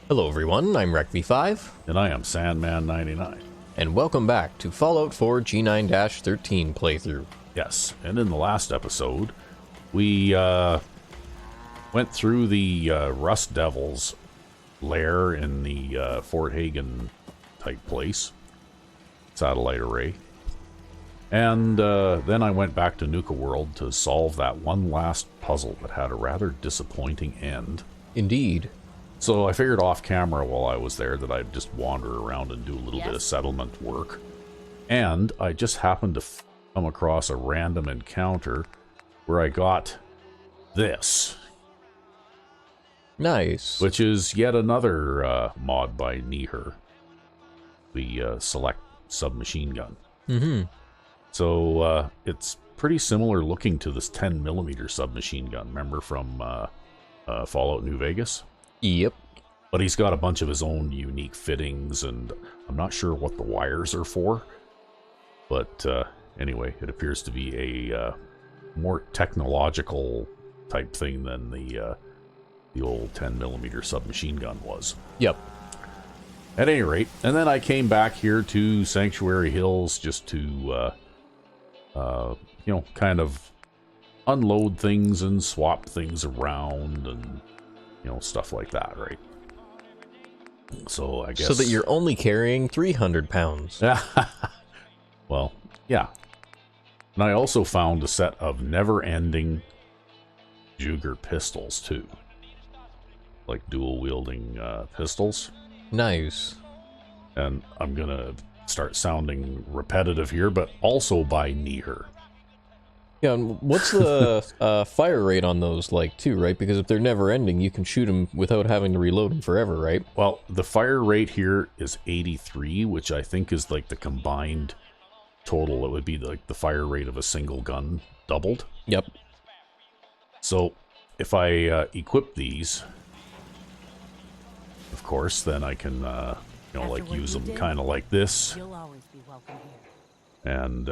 Hello everyone, I'm RecV5, And I am Sandman99. and welcome back to Fallout 4 G9-13 playthrough. Yes, and in the last episode, we went through the Rust Devil's lair in the Fort Hagen type place, satellite array. And then I went back to Nuka World to solve that one last puzzle that had a rather disappointing end. Indeed. So I figured off camera while I was there that I'd just wander around and do a little bit of settlement work. And I just happened to come across a random encounter where I got this. Nice. Which is yet another mod by Neher. The Select submachine gun. Mm-hmm. So it's pretty similar looking to this 10mm submachine gun. Remember from Fallout New Vegas? Yep. But he's got a bunch of his own unique fittings, and I'm not sure what the wires are for. But anyway, it appears to be a more technological type thing than the old 10mm submachine gun was. Yep. At any rate, and then I came back here to Sanctuary Hills just to, you know, kind of unload things and swap things around and, you know, stuff like that, right? So I guess... So that you're only carrying 300 pounds. Well, yeah. And I also found a set of never-ending Juger pistols, too. Like dual-wielding pistols. Nice. And I'm gonna start sounding repetitive here, but also by Neher. Yeah, and what's the fire rate on those like, too, right? Because if they're never ending, you can shoot them without having to reload them forever, right? Well, the fire rate here is 83, which I think is like the combined total. It would be like the fire rate of a single gun doubled. Yep. So if I equip these, of course, then I can, you know, like use them kind of like this. You'll always be welcome here. And,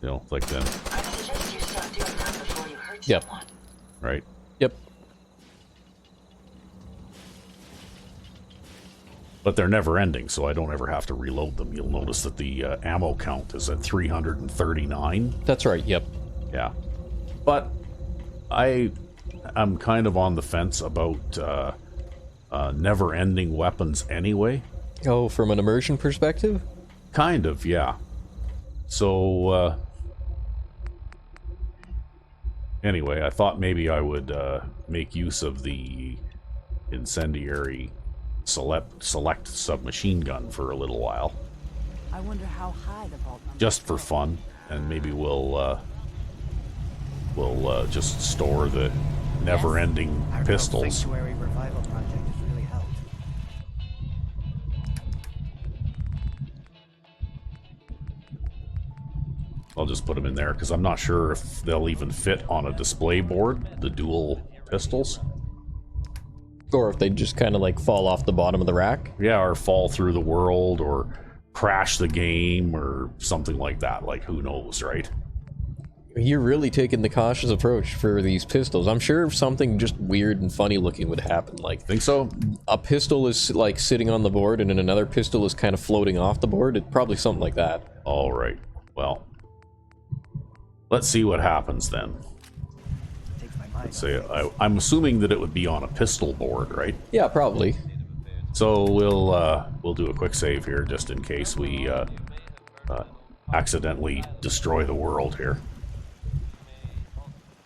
you know, like then, I suggest you stop doing that before you hurt Yep. someone. right? Yep. But they're never ending, so I don't ever have to reload them. You'll notice that the ammo count is at 339. That's right, yep. Yeah. But I'm kind of on the fence about never-ending weapons anyway. Oh, from an immersion perspective? Kind of, yeah. So, anyway, I thought maybe I would make use of the incendiary select submachine gun for a little while. I wonder how high the vault number Just for fun, and maybe we'll just store the never-ending Our pistols. Sanctuary revival project has really helped. I'll just put them in there because I'm not sure if they'll even fit on a display board, the dual pistols. Or if they just kind of like fall off the bottom of the rack. Yeah, or fall through the world, or crash the game, or something like that. Like, who knows, right? You're really taking the cautious approach for these pistols. I'm sure if something just weird and funny looking would happen, like Think so? a pistol is like sitting on the board and then another pistol is kind of floating off the board. It's probably something like that. All right. Well, let's see what happens then. Takes my mind Let's say I'm assuming that it would be on a pistol board, right? Yeah, probably. So we'll do a quick save here just in case we accidentally destroy the world here.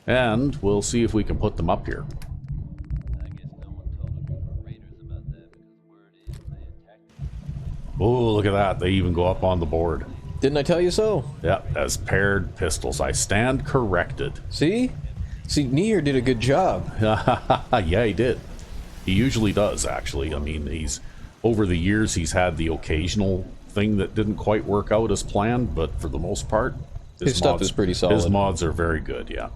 And we'll see if we can put them up here. Oh, look at that. They even go up on the board. Didn't I tell you so? Yeah, as paired pistols. I stand corrected. See? See, Neher did a good job. Yeah, he did. He usually does, actually. I mean, over the years, he's had the occasional thing that didn't quite work out as planned, but for the most part, His stuff is pretty solid. His mods are very good, yeah.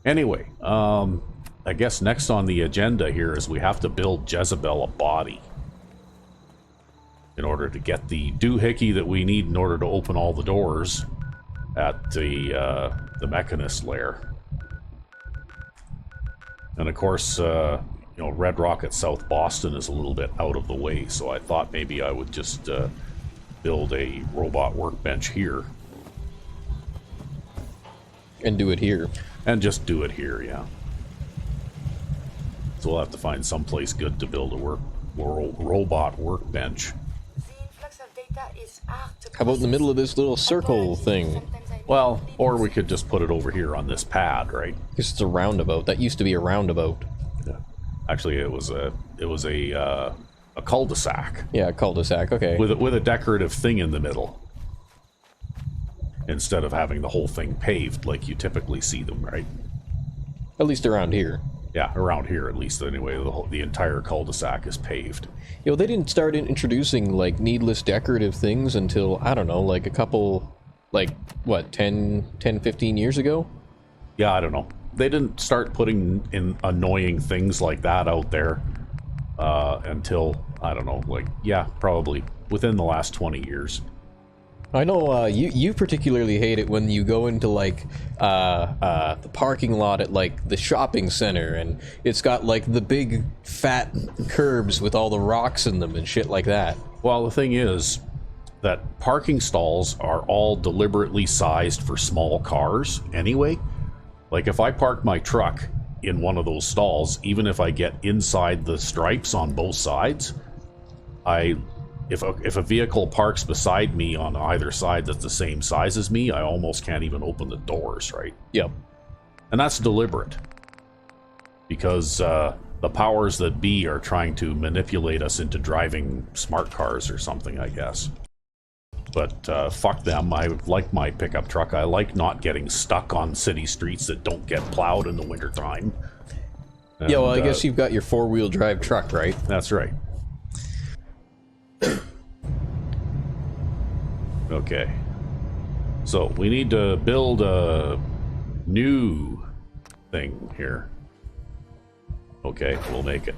Anyway, I guess next on the agenda here is we have to build Jezebel a body in order to get the doohickey that we need in order to open all the doors at the Mechanist lair. And of course, you know, Red Rock at South Boston is a little bit out of the way, so I thought maybe I would just build a robot workbench here. And do it here. And just do it here, yeah. So we'll have to find someplace good to build a robot workbench. How about in the middle of this little circle thing? Well, or we could just put it over here on this pad, right? Because it's a roundabout. That used to be a roundabout. Yeah. Actually, it was a cul-de-sac. Yeah, a cul-de-sac. Okay. With a decorative thing in the middle, instead of having the whole thing paved like you typically see them, right? At least around here. Yeah, around here at least. Anyway, the entire cul-de-sac is paved. You know, they didn't start introducing like needless decorative things until, I don't know, like a couple, like what, 10, 15 years ago? Yeah, I don't know. They didn't start putting in annoying things like that out there until, I don't know, like, yeah, probably within the last 20 years. I know you particularly hate it when you go into like the parking lot at like the shopping center and it's got like the big fat curbs with all the rocks in them and shit like that. Well, the thing is that parking stalls are all deliberately sized for small cars anyway. Like if I park my truck in one of those stalls, even if I get inside the stripes on both sides, if a vehicle parks beside me on either side that's the same size as me, I almost can't even open the doors, right? Yep. And that's deliberate. Because the powers that be are trying to manipulate us into driving smart cars or something, I guess. But fuck them. I like my pickup truck. I like not getting stuck on city streets that don't get plowed in the wintertime. And, yeah, well, I guess you've got your four-wheel drive truck, right? That's right. Okay. So, we need to build a new thing here. Okay, we'll make it.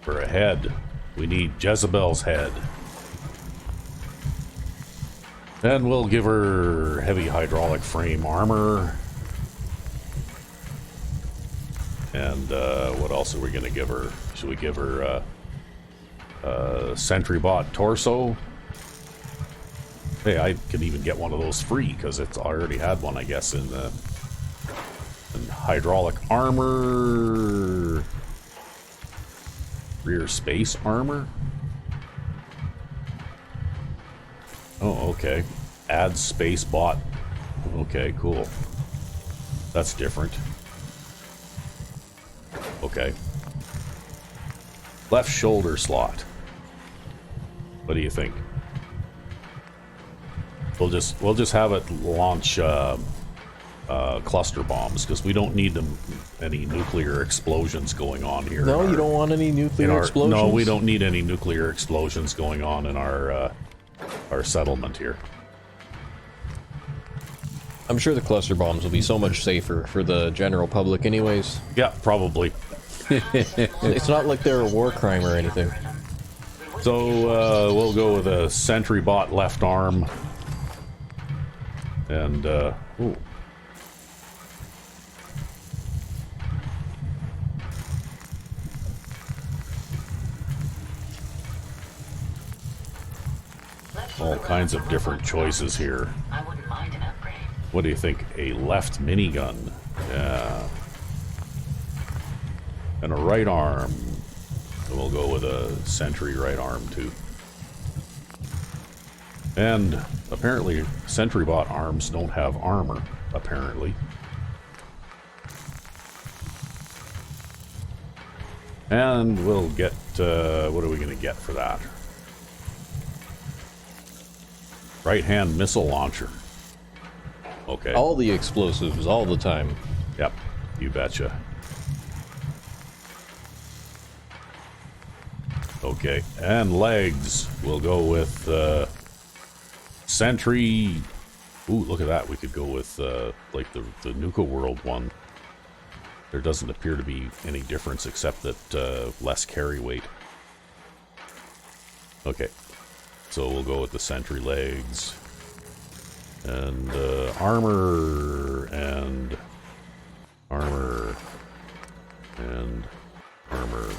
For a head, we need Jezebel's head. Then we'll give her heavy hydraulic frame armor. And what else are we going to give her? Should we give her Sentry Bot torso? Hey, I can even get one of those free because I already had one, I guess, in hydraulic armor. Rear space armor. Oh, okay. Add space bot. Okay, cool. That's different. Okay. Left shoulder slot. What do you think? We'll just have it launch cluster bombs because we don't need any nuclear explosions going on here. No, you don't want any nuclear explosions? No, we don't need any nuclear explosions going on in our settlement here. I'm sure the cluster bombs will be so much safer for the general public anyways. Yeah, probably. It's not like they're a war crime or anything. So we'll go with a Sentry Bot left arm. And, ooh. All kinds of different choices here. I wouldn't mind an upgrade. What do you think? A left minigun. Yeah. And a right arm. And we'll go with a sentry right arm, too. And apparently, Sentry Bot arms don't have armor, apparently. And we'll get, what are we going to get for that? Right-hand missile launcher. Okay. All the explosives, all the time. Yep, you betcha. Okay, and legs. We'll go with, Sentry. Ooh, look at that. We could go with, like, the Nuka World one. There doesn't appear to be any difference except that, less carry weight. Okay. So we'll go with the Sentry legs. And, armor. And... armor. And... Armor.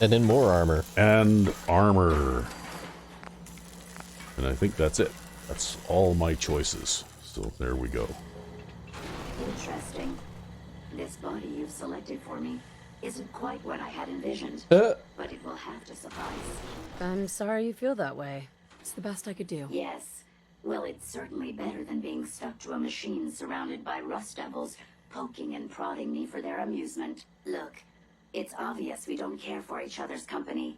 And then more armor. And armor. And I think that's it. That's all my choices. So there we go. Interesting. This body you've selected for me isn't quite what I had envisioned, Uh. but it will have to suffice. I'm sorry you feel that way. It's the best I could do. Yes. Well, it's certainly better than being stuck to a machine surrounded by rust devils poking and prodding me for their amusement. Look, it's obvious we don't care for each other's company,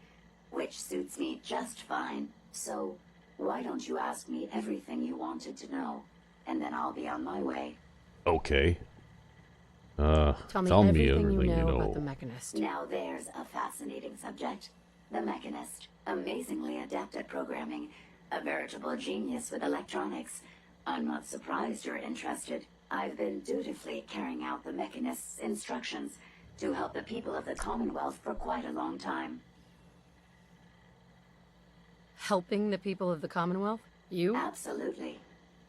which suits me just fine. So, why don't you ask me everything you wanted to know, and then I'll be on my way. Okay. Tell me Tell everything, me everything you know about the Mechanist. Now there's a fascinating subject. The Mechanist, amazingly adept at programming, a veritable genius with electronics. I'm not surprised you're interested. I've been dutifully carrying out the Mechanist's instructions to help the people of the Commonwealth for quite a long time. Helping the people of the Commonwealth? You? Absolutely.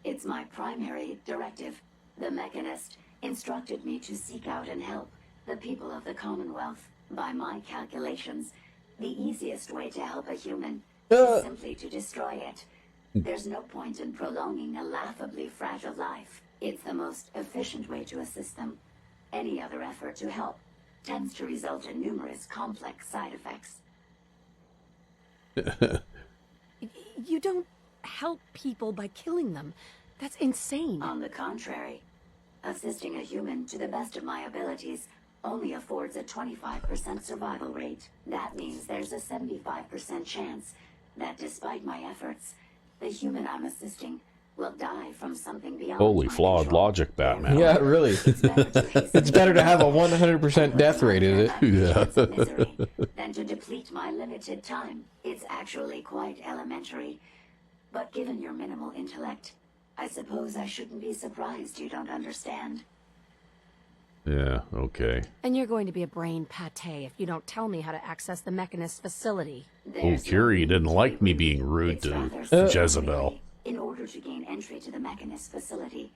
It's my primary directive. The Mechanist instructed me to seek out and help the people of the Commonwealth. By my calculations, the easiest way to help a human is simply to destroy it. There's no point in prolonging a laughably fragile life. It's the most efficient way to assist them. Any other effort to help tends to result in numerous complex side effects. You don't help people by killing them. That's insane. On the contrary, assisting a human to the best of my abilities only affords a 25% survival rate. That means there's a 75% chance that despite my efforts, the human I'm assisting will die from something beyond Holy my flawed control. logic, Batman. Yeah, really. It's better to hasten It's better to have a 100% death rate, is it? Yeah. Misery than to deplete my limited time. It's actually quite elementary. But given your minimal intellect, I suppose I shouldn't be surprised you don't understand. Yeah, okay. And you're going to be a brain pate if you don't tell me how to access the Mechanist facility. Oh, There's Curie no didn't need like to me be being rude It's to rather simple, Jezebel. really. In order to gain entry to the Mechanist facility,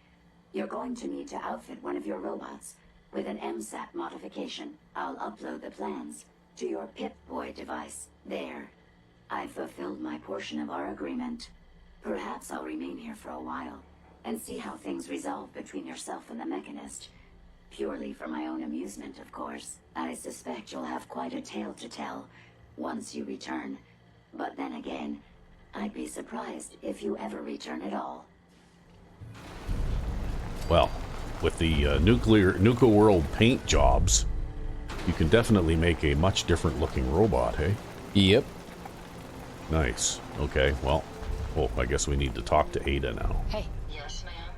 you're going to need to outfit one of your robots with an MSAT modification. I'll upload the plans to your Pip-Boy device. There. I've fulfilled my portion of our agreement. Perhaps I'll remain here for a while and see how things resolve between yourself and the Mechanist. Purely for my own amusement, of course. I suspect you'll have quite a tale to tell once you return. But then again, I'd be surprised if you ever return at all. Well, with the Nuka World paint jobs, you can definitely make a much different looking robot, hey? Yep. Nice. Okay, well, I guess we need to talk to Ada now. Hey, Yes, ma'am.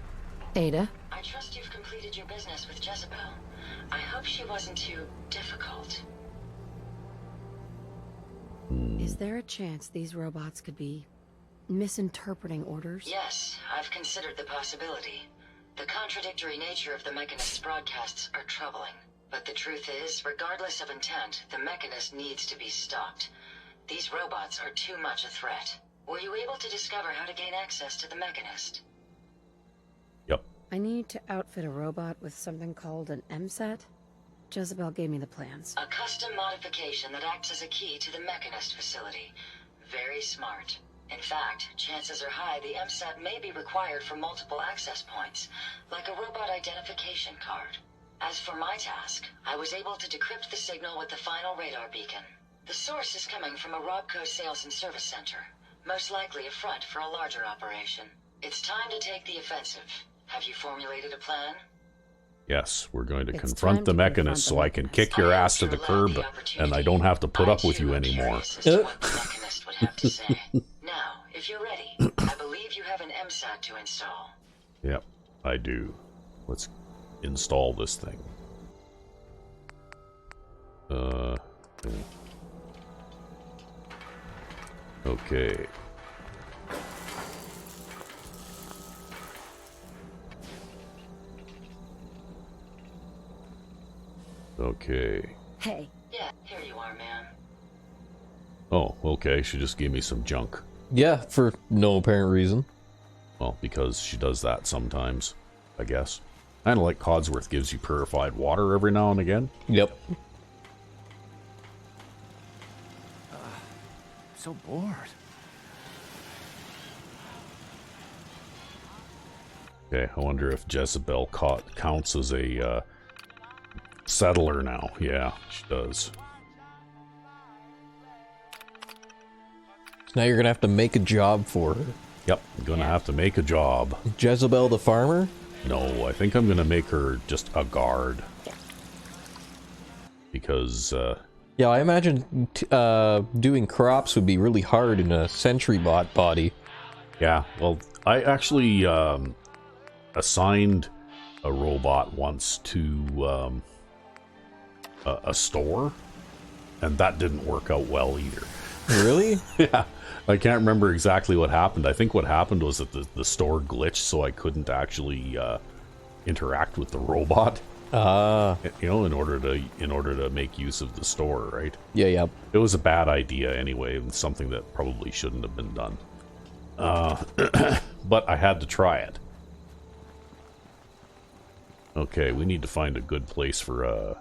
Ada. I trust you've completed your business with Jezebel. I hope she wasn't too difficult. Is there a chance these robots could be misinterpreting orders? Yes, I've considered the possibility. The contradictory nature of the Mechanist's broadcasts are troubling. But the truth is, regardless of intent, the Mechanist needs to be stopped. These robots are too much a threat. Were you able to discover how to gain access to the Mechanist? Yep. I need to outfit a robot with something called an MSAT. Jezebel gave me the plans. A custom modification that acts as a key to the Mechanist facility. Very smart. In fact, chances are high the MSAT may be required for multiple access points, like a robot identification card. As for my task, I was able to decrypt the signal with the final radar beacon. The source is coming from a Robco sales and service center, most likely a front for a larger operation. It's time to take the offensive. Have you formulated a plan? Yes, we're going to It's confront time the to Mechanist so I can kick your ass to the curb and I don't have to put up with you anymore. As to what the Mechanist would have to say. Now, if you're ready, I believe you have an MSAT to install. Yep, I do. Let's install this thing. Yeah. Okay. Okay. Hey, Yeah, here you are, ma'am. Oh, okay. She just gave me some junk. Yeah, for no apparent reason. Well, because she does that sometimes, I guess. Kind of like Codsworth gives you purified water every now and again. Yep. so bored. Okay, I wonder if Jezebel counts as a settler now. Yeah, she does. Now you're gonna have to make a job for her. Yep, I'm gonna have to make a job. Jezebel the farmer? No, I think I'm gonna make her just a guard. Because, Yeah, I imagine doing crops would be really hard in a sentry bot body. yeah, well, I actually assigned a robot once to a store, and that didn't work out well either. Really? Yeah, I can't remember exactly what happened. I think what happened was that the store glitched, so I couldn't actually interact with the robot. Ah. You know, in order to make use of the store, right? Yeah, yeah. It was a bad idea anyway, and something that probably shouldn't have been done. But I had to try it. Okay, we need to find a good place for a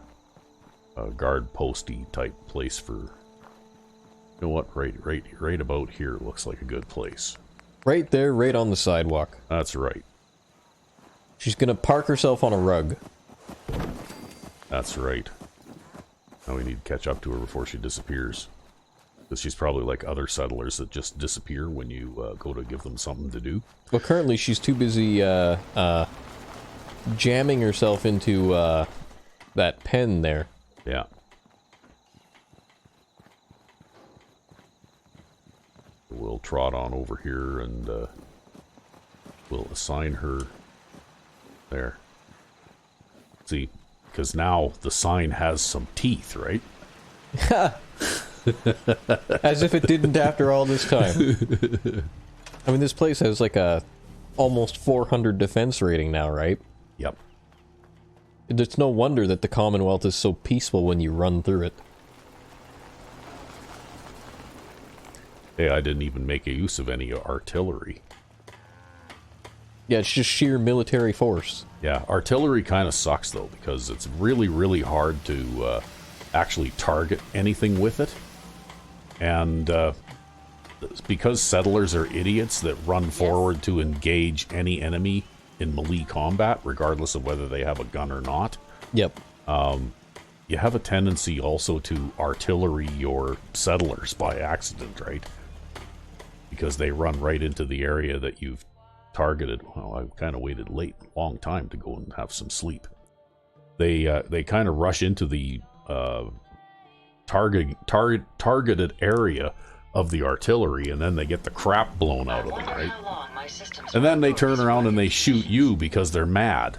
guard posty type place for. You know what? Right about here looks like a good place. Right there, right on the sidewalk. That's right. She's gonna park herself on a rug. That's right. Now we need to catch up to her before she disappears. Because she's probably like other settlers that just disappear when you go to give them something to do. Well, currently she's too busy jamming herself into that pen there. Yeah. We'll trot on over here and we'll assign her there. See, because now the sign has some teeth, right? As if it didn't after all this time. I mean, this place has like a almost 400 defense rating now, right? Yep. It's no wonder that the Commonwealth is so peaceful when you run through it. Hey, I didn't even make a use of any artillery. Yeah, it's just sheer military force. Yeah, artillery kind of sucks, though, because it's really, really hard to actually target anything with it. And because settlers are idiots that run forward to engage any enemy in melee combat, regardless of whether they have a gun or not. Yep. You have a tendency also to artillery your settlers by accident, right? Because they run right into the area that you've targeted. Well, I kind of waited a long time to go and have some sleep. They kind of rush into the targeted area of the artillery, and then they get the crap blown out of them, right? And then they turn around and they shoot you because they're mad.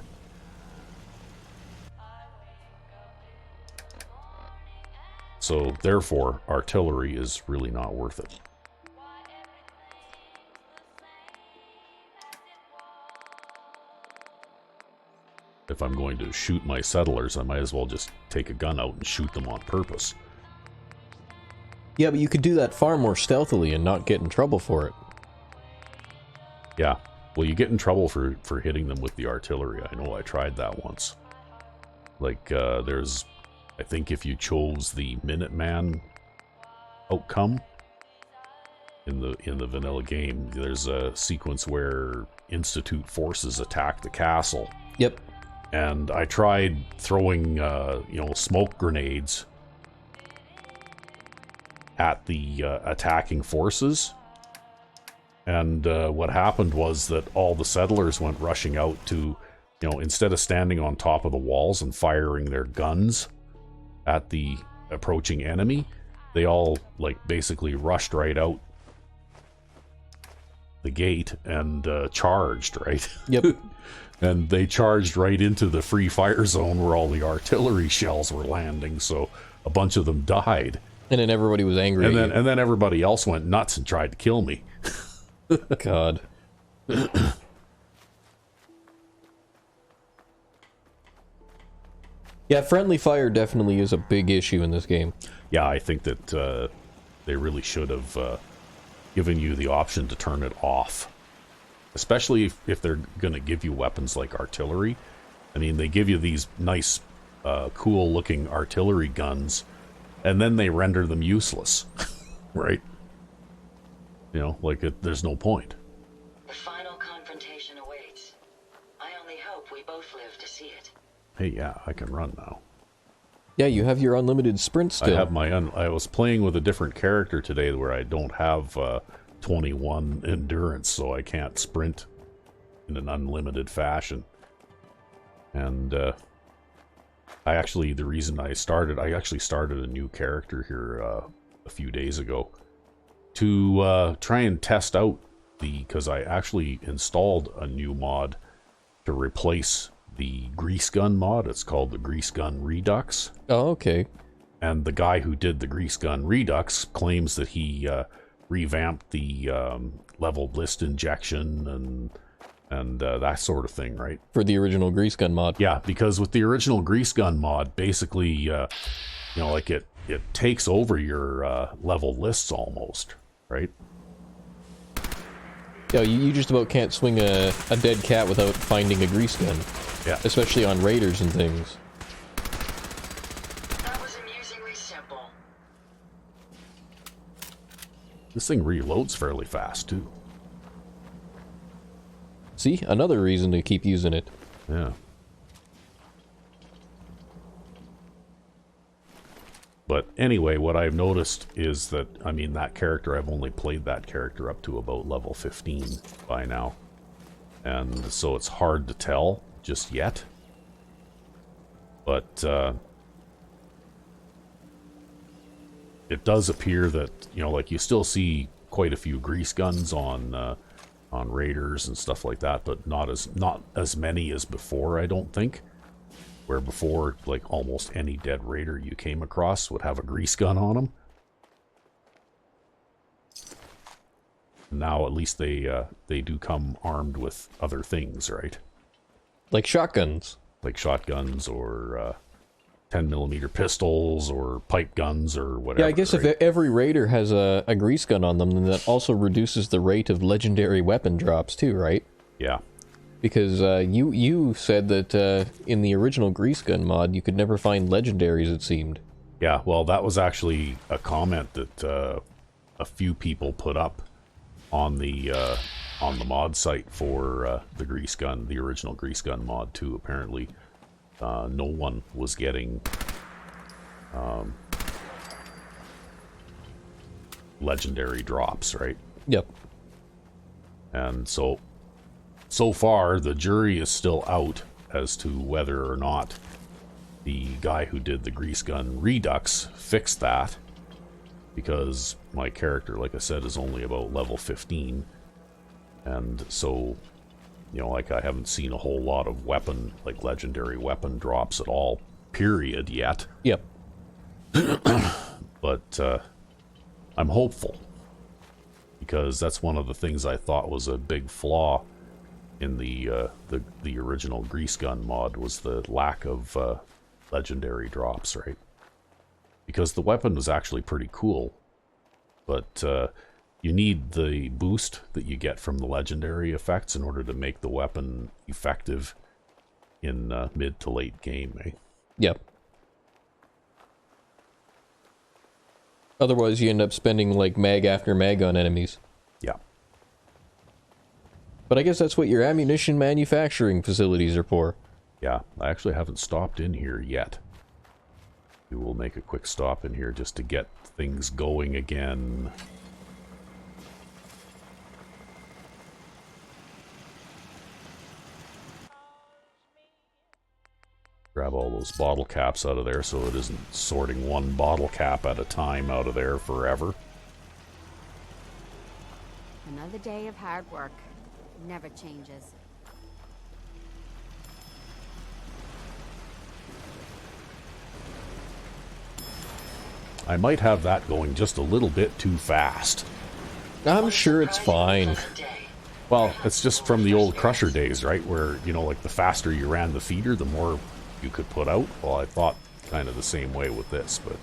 So, therefore, artillery is really not worth it. If I'm going to shoot my settlers, I might as well just take a gun out and shoot them on purpose. Yeah, but you could do that far more stealthily and not get in trouble for it. Yeah. Well, you get in trouble for hitting them with the artillery. I know I tried that once. Like, there's... I think if you chose the Minuteman outcome in the vanilla game, there's a sequence where Institute forces attack the castle. Yep. And I tried throwing, smoke grenades at the attacking forces. And what happened was that all the settlers went rushing out to, instead of standing on top of the walls and firing their guns at the approaching enemy, they all, basically rushed right out the gate and charged, right? Yep. And they charged right into the free fire zone where all the artillery shells were landing, so a bunch of them died. And then everybody was angry at you. And then everybody else went nuts and tried to kill me. God. Yeah, friendly fire definitely is a big issue in this game. Yeah, I think that they really should have given you the option to turn it off. Especially if they're going to give you weapons like artillery. I mean, they give you these nice, cool-looking artillery guns, and then they render them useless, right? You know, like, there's no point. The final confrontation awaits. I only hope we both live to see it. Hey, yeah, I can run now. Yeah, you have your unlimited sprint still. I have my I was playing with a different character today where I don't have 21 endurance, so I can't sprint in an unlimited fashion. And I actually started a new character here a few days ago to try and test out because I actually installed a new mod to replace the grease gun mod. It's called the Grease Gun Redux. Oh, okay. And the guy who did the Grease Gun Redux claims that he revamped the leveled list injection and that sort of thing, right? For the original grease gun mod. Yeah, because with the original Grease Gun mod, basically, you know, like it takes over your leveled lists almost, right? Yeah, you just about can't swing a dead cat without finding a grease gun. Yeah. Especially on raiders and things. That was amusingly simple. This thing reloads fairly fast, too. See? Another reason to keep using it. Yeah. But anyway, what I've noticed is that, I mean, that character, I've only played that character up to about level 15 by now. And so it's hard to tell just yet. But it does appear that, you know, like you still see quite a few grease guns on raiders and stuff like that, but not as many as before, I don't think. Where before, like, almost any dead raider you came across would have a grease gun on them. Now, at least they do come armed with other things, right? Like shotguns. Like shotguns or 10mm pistols or pipe guns or whatever. Yeah, I guess right? if every raider has a grease gun on them, then that also reduces the rate of legendary weapon drops too, right? Yeah. Because you said that in the original grease gun mod, you could never find legendaries, it seemed. Yeah, well, that was actually a comment that a few people put up on the mod site for the grease gun, the original grease gun mod too. Apparently, no one was getting legendary drops, right? Yep. And so far, the jury is still out as to whether or not the guy who did the Grease Gun Redux fixed that, because my character, like I said, is only about level 15, and so, you know, like, I haven't seen a whole lot of weapon, like legendary weapon drops at all, period, yet. Yep. But I'm hopeful, because that's one of the things I thought was a big flaw in the original Grease Gun mod, was the lack of legendary drops, right? Because the weapon was actually pretty cool, but you need the boost that you get from the legendary effects in order to make the weapon effective in mid to late game, eh? Yep. Otherwise, you end up spending, like, mag after mag on enemies. Yeah. But I guess that's what your ammunition manufacturing facilities are for. Yeah, I actually haven't stopped in here yet. We will make a quick stop in here just to get things going again. Grab all those bottle caps out of there so it isn't sorting one bottle cap at a time out of there forever. Another day of hard work. Never changes. I might have that going just a little bit too fast. I'm sure it's fine. Well, it's just from the old Crusher days, right? Where, you know, like, the faster you ran the feeder, the more you could put out. Well, I thought kind of the same way with this, but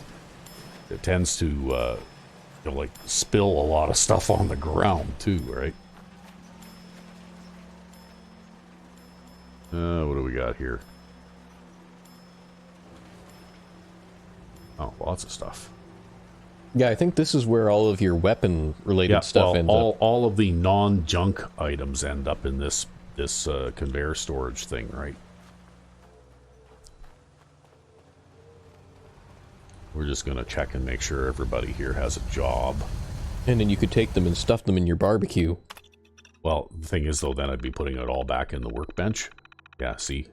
it tends to, you know, like, spill a lot of stuff on the ground, too, right? What do we got here? Oh, lots of stuff. Yeah, I think this is where all of your weapon-related Yeah, stuff well, ends up. all of the non-junk items end up in this conveyor storage thing, right? We're just going to check and make sure everybody here has a job. And then you could take them and stuff them in your barbecue. Well, the thing is, though, then I'd be putting it all back in the workbench. Yeah, see?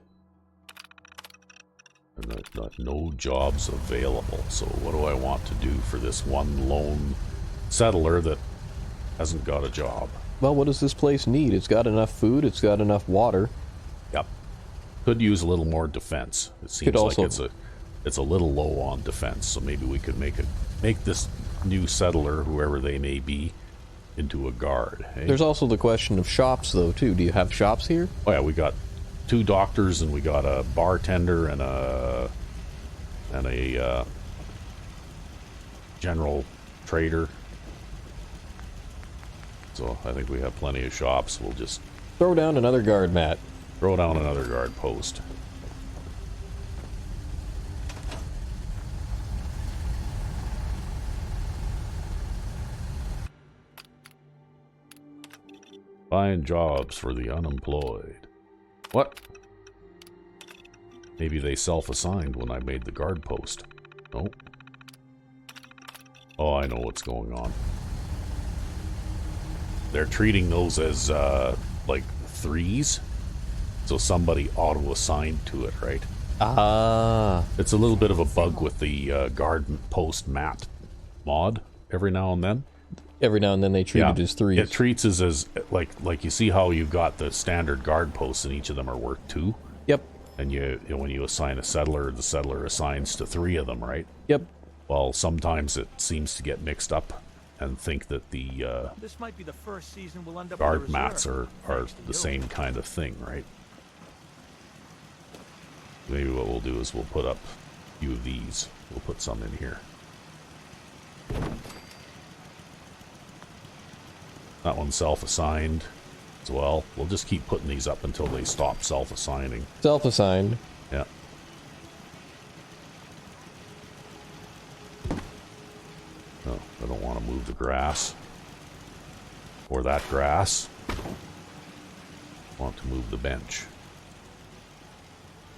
And no jobs available. So what do I want to do for this one lone settler that hasn't got a job? Well, what does this place need? It's got enough food, it's got enough water. Yep. Could use a little more defense. It seems like it's a little low on defense, so maybe we could make this new settler, whoever they may be, into a guard. Hey? There's also the question of shops, though, too. Do you have shops here? Oh yeah, we got 2 doctors and we got a bartender and a general trader. So I think we have plenty of shops. We'll just Throw down another guard, Matt. throw down another guard post. Find jobs for the unemployed. What? Maybe they self-assigned when I made the guard post. No. Oh, I know what's going on. They're treating those as, like, 3s. So somebody auto-assigned to it, right? Ah. It's a little bit of a bug with the guard post map mod every now and then. Every now and then they treat it as 3s. It treats us as, like you see how you've got the standard guard posts and each of them are worth 2? Yep. And when you assign a settler, the settler assigns to 3 of them, right? Yep. Well, sometimes it seems to get mixed up and think that the This might be the first season we'll end up guard with a mats reserve, are thanks to the you. same kind of thing, right? Maybe what we'll do is we'll put up a few of these. We'll put some in here. That one's self-assigned as well. We'll just keep putting these up until they stop self-assigning. Self-assigned. Yeah. Oh, I don't want to move the grass. Or that grass. I want to move the bench.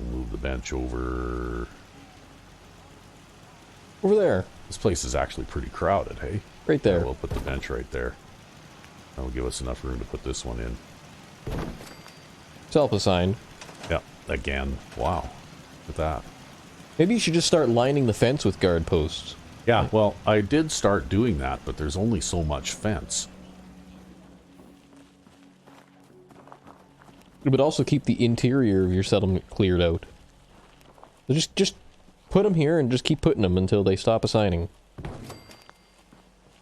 We'll move the bench over... Over there. This place is actually pretty crowded, hey? Right there. Yeah, we'll put the bench right there. That'll give us enough room to put this one in. Self-assigned. Yeah, again. Wow. Look at that. Maybe you should just start lining the fence with guard posts. Yeah, well, I did start doing that, but there's only so much fence. It would also keep the interior of your settlement cleared out. So just put them here and just keep putting them until they stop assigning.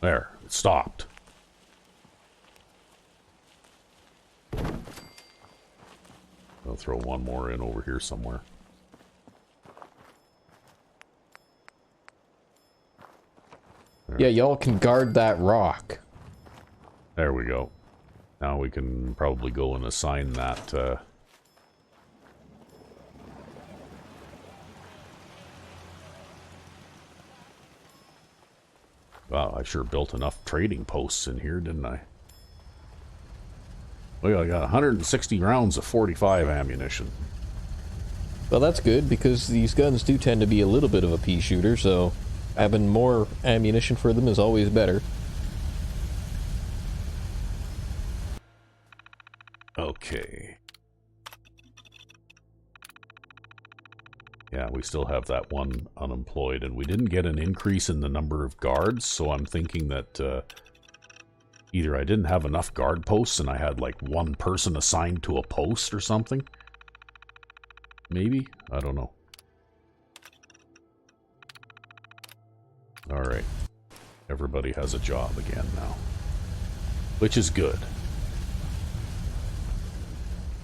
There, it stopped. I'll throw one more in over here somewhere. Yeah, y'all can guard that rock. There we go. Now we can probably go and assign that, Wow, I sure built enough trading posts in here, didn't I? Well, I got 160 rounds of 45 ammunition. Well, that's good, because these guns do tend to be a little bit of a pea shooter, so having more ammunition for them is always better. Okay. Yeah, we still have that one unemployed, and we didn't get an increase in the number of guards, so I'm thinking that either I didn't have enough guard posts and I had like one person assigned to a post or something. Maybe? I don't know. Alright. Everybody has a job again now. Which is good.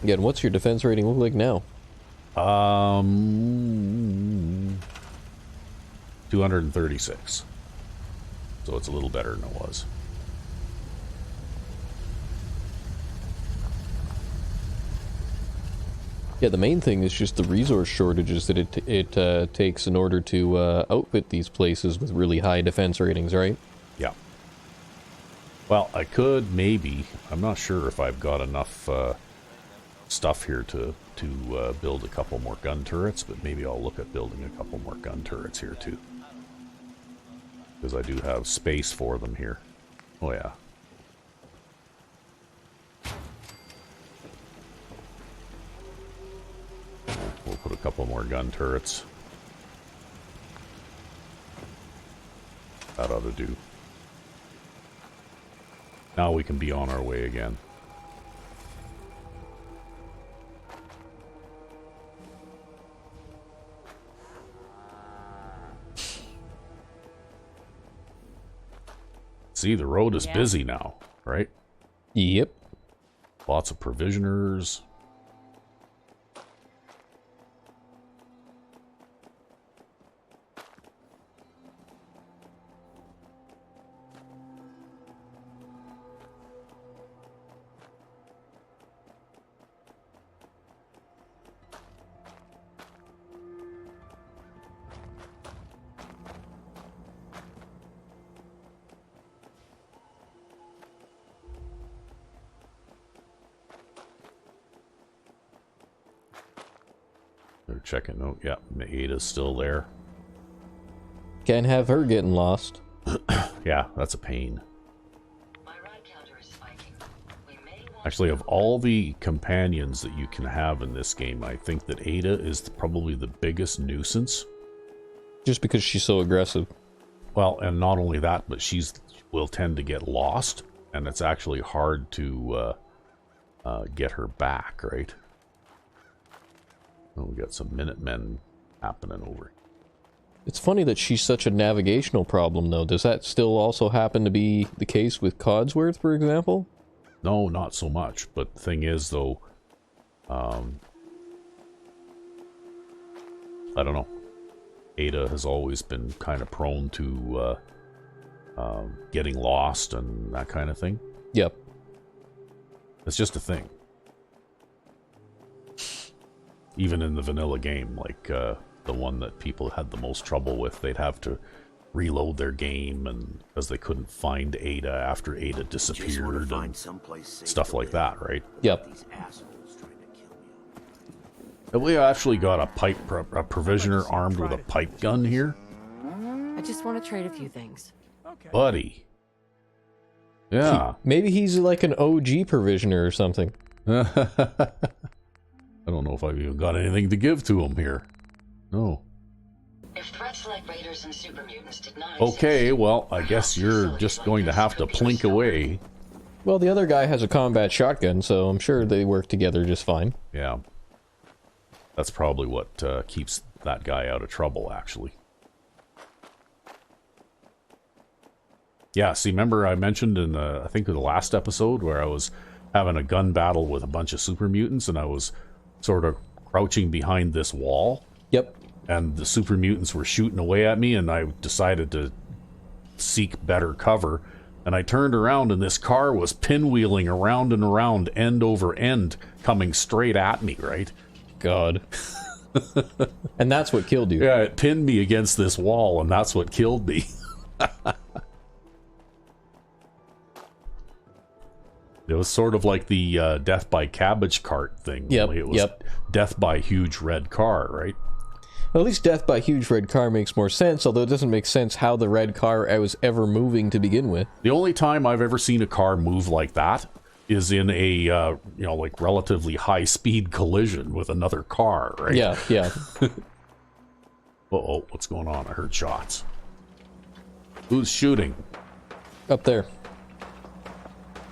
Again, what's your defense rating look like now? 236. So it's a little better than it was. Yeah, the main thing is just the resource shortages that it takes in order to outfit these places with really high defense ratings, right? Yeah. Well, I could maybe. I'm not sure if I've got enough stuff here to build a couple more gun turrets, but maybe I'll look at building a couple more gun turrets here too. Because I do have space for them here. Oh yeah. We'll put a couple more gun turrets. That ought to do. Now we can be on our way again. See, the road is busy now, right? Yep. Lots of provisioners. They're checking out. Yeah, Ada's still there. Can't have her getting lost. Yeah, that's a pain. My ride counter is spiking. We may want Actually, of all the companions that you can have in this game, I think that Ada is probably the biggest nuisance. Just because she's so aggressive. Well, and not only that, but will tend to get lost, and it's actually hard to get her back, right? Oh, we got some Minutemen happening over. It's funny that she's such a navigational problem, though. Does that still also happen to be the case with Codsworth, for example? No, not so much. But the thing is, though, I don't know. Ada has always been kind of prone to getting lost and that kind of thing. Yep. It's just a thing. Even in the vanilla game, like the one that people had the most trouble with, they'd have to reload their game, and because they couldn't find Ada after Ada disappeared and stuff like that, right? Yep. Have we actually got a provisioner armed with a pipe gun here? I just want to trade a few things. Okay. Buddy. Yeah. Maybe he's like an OG provisioner or something. I don't know if I've even got anything to give to him here. No. if threats like raiders and super mutants did not exist, Okay, well, I guess you're just going to have to plink away. Well, the other guy has a combat shotgun, so I'm sure they work together just fine. Yeah. That's probably what keeps that guy out of trouble, actually. Yeah, see, remember I mentioned in the, I think the last episode where I was having a gun battle with a bunch of super mutants and I was sort of crouching behind this wall? Yep. And the super mutants were shooting away at me and I decided to seek better cover. And I turned around and this car was pinwheeling around and around, end over end, coming straight at me, right? God. And that's what killed you. Yeah, it pinned me against this wall and that's what killed me. It was sort of like the death by cabbage cart thing. Yep, It was yep. death by huge red car, right? Well, at least death by huge red car makes more sense, although it doesn't make sense how the red car was ever moving to begin with. The only time I've ever seen a car move like that is in a, like relatively high-speed collision with another car, right? Yeah, yeah. Uh-oh, what's going on? I heard shots. Who's shooting? Up there.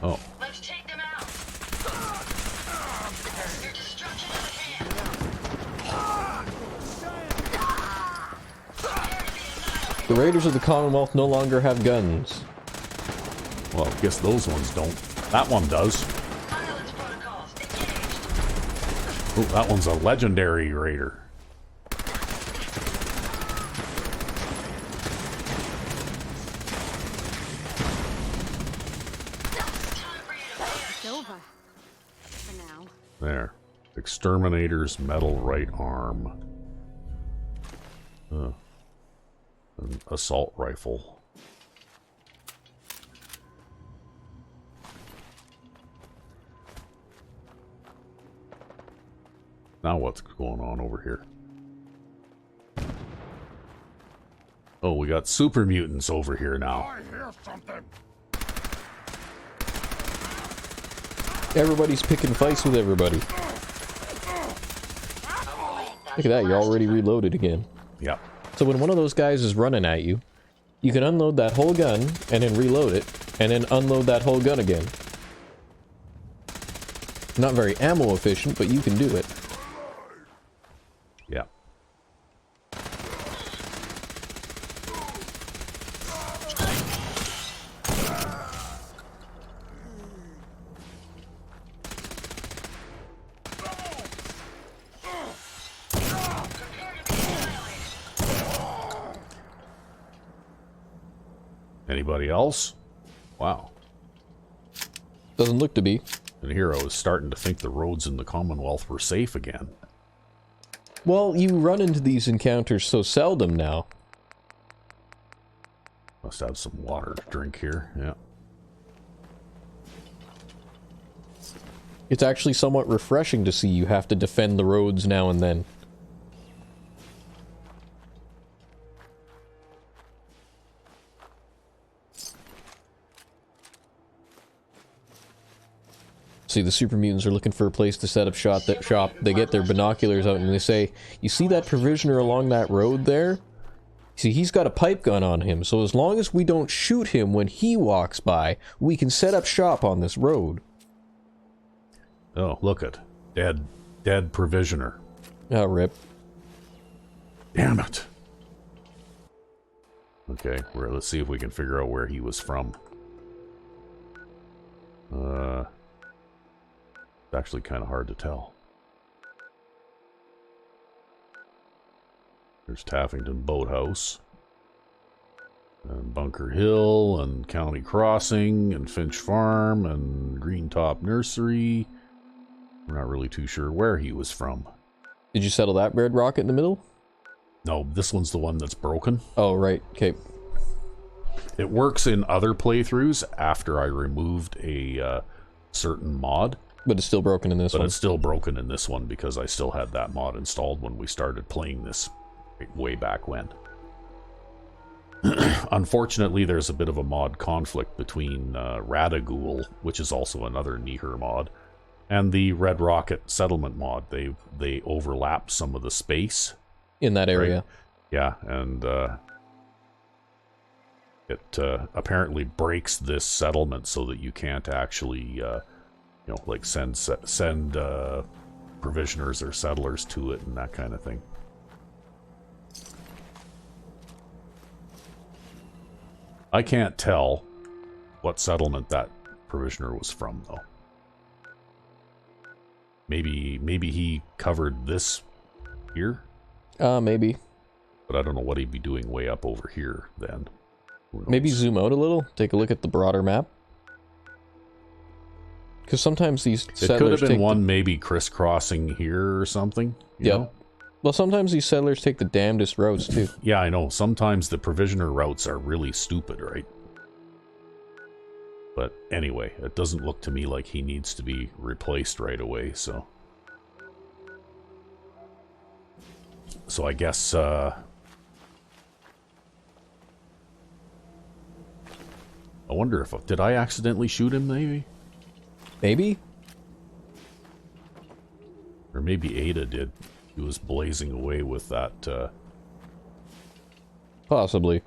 Oh. let's take them out. Your destruction is at hand. The Raiders of the Commonwealth no longer have guns. Well, I guess those ones don't. That one does. Violence protocols engaged. Oh, that one's a legendary raider. It's over. For now. There. Exterminator's metal right arm. An assault rifle. Now what's going on over here? Oh, we got super mutants over here now. I hear something. Everybody's picking fights with everybody. Look at that, you're already reloaded again. Yep. So when one of those guys is running at you, you can unload that whole gun, and then reload it, and then unload that whole gun again. Not very ammo efficient, but you can do it. Yeah. Anybody else? Wow. Doesn't look to be. And here I was starting to think the roads in the Commonwealth were safe again. Well, you run into these encounters so seldom now. Must have some water to drink here, yeah. It's actually somewhat refreshing to see you have to defend the roads now and then. See, the super mutants are looking for a place to set up shop. They get their binoculars out and they say, "You see that provisioner along that road there? See, he's got a pipe gun on him, so as long as we don't shoot him when he walks by, we can set up shop on this road." Oh, look it. Dead provisioner. Oh, rip. Damn it. Okay, let's see if we can figure out where he was from. It's actually kind of hard to tell. There's Taffington Boathouse, and Bunker Hill, and County Crossing, and Finch Farm, and Greentop Nursery. We're not really too sure where he was from. Did you settle that red rocket in the middle? No, this one's the one that's broken. Oh, right. Okay. It works in other playthroughs after I removed a certain mod. But it's still broken in this one. But it's still broken in this one because I still had that mod installed when we started playing this way back when. Unfortunately, there's a bit of a mod conflict between Radaghoul, which is also another Niher mod, and the Red Rocket Settlement mod. They overlap some of the space in that area. Right? Yeah, and it apparently breaks this settlement so that you can't actually like send provisioners or settlers to it and that kind of thing. I can't tell what settlement that provisioner was from, though. Maybe he covered this here? Maybe. But I don't know what he'd be doing way up over here, then. Maybe zoom out a little, take a look at the broader map. Because sometimes these settlers it could have been one maybe crisscrossing here or something. You know? Well, sometimes these settlers take the damnedest routes, too. Yeah, I know. Sometimes the provisioner routes are really stupid, right? But anyway, it doesn't look to me like he needs to be replaced right away, so... So I guess, I wonder if... Did I accidentally shoot him, maybe? Maybe? Or maybe Ada did. He was blazing away with that, Possibly.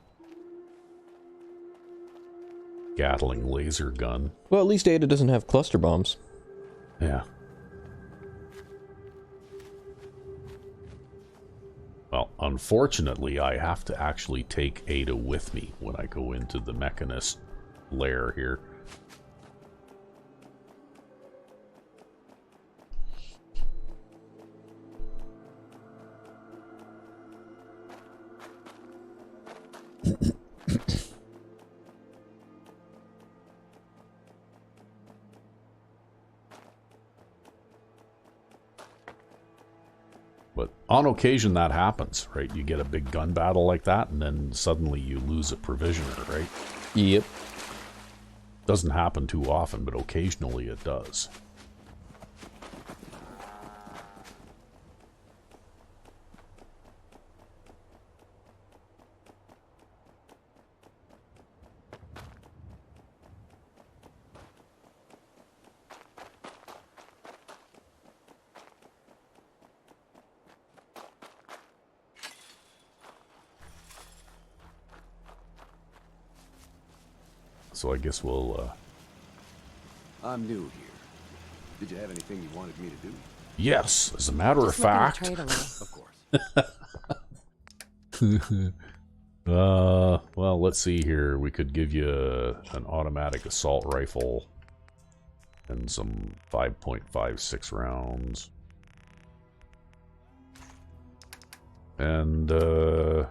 Gatling laser gun. Well, at least Ada doesn't have cluster bombs. Yeah. Well, unfortunately, I have to actually take Ada with me when I go into the Mechanist lair here. on occasion that happens, right? You get a big gun battle like that, and then suddenly you lose a provisioner, right? Yep. Doesn't happen too often, but occasionally it does. So I guess we'll, I'm new here. Did you have anything you wanted me to do? yes, as a matter of Just looking to fact. trade a little. Of course. Well, let's see here. We could give you an automatic assault rifle and some 5.56 rounds. And, okay,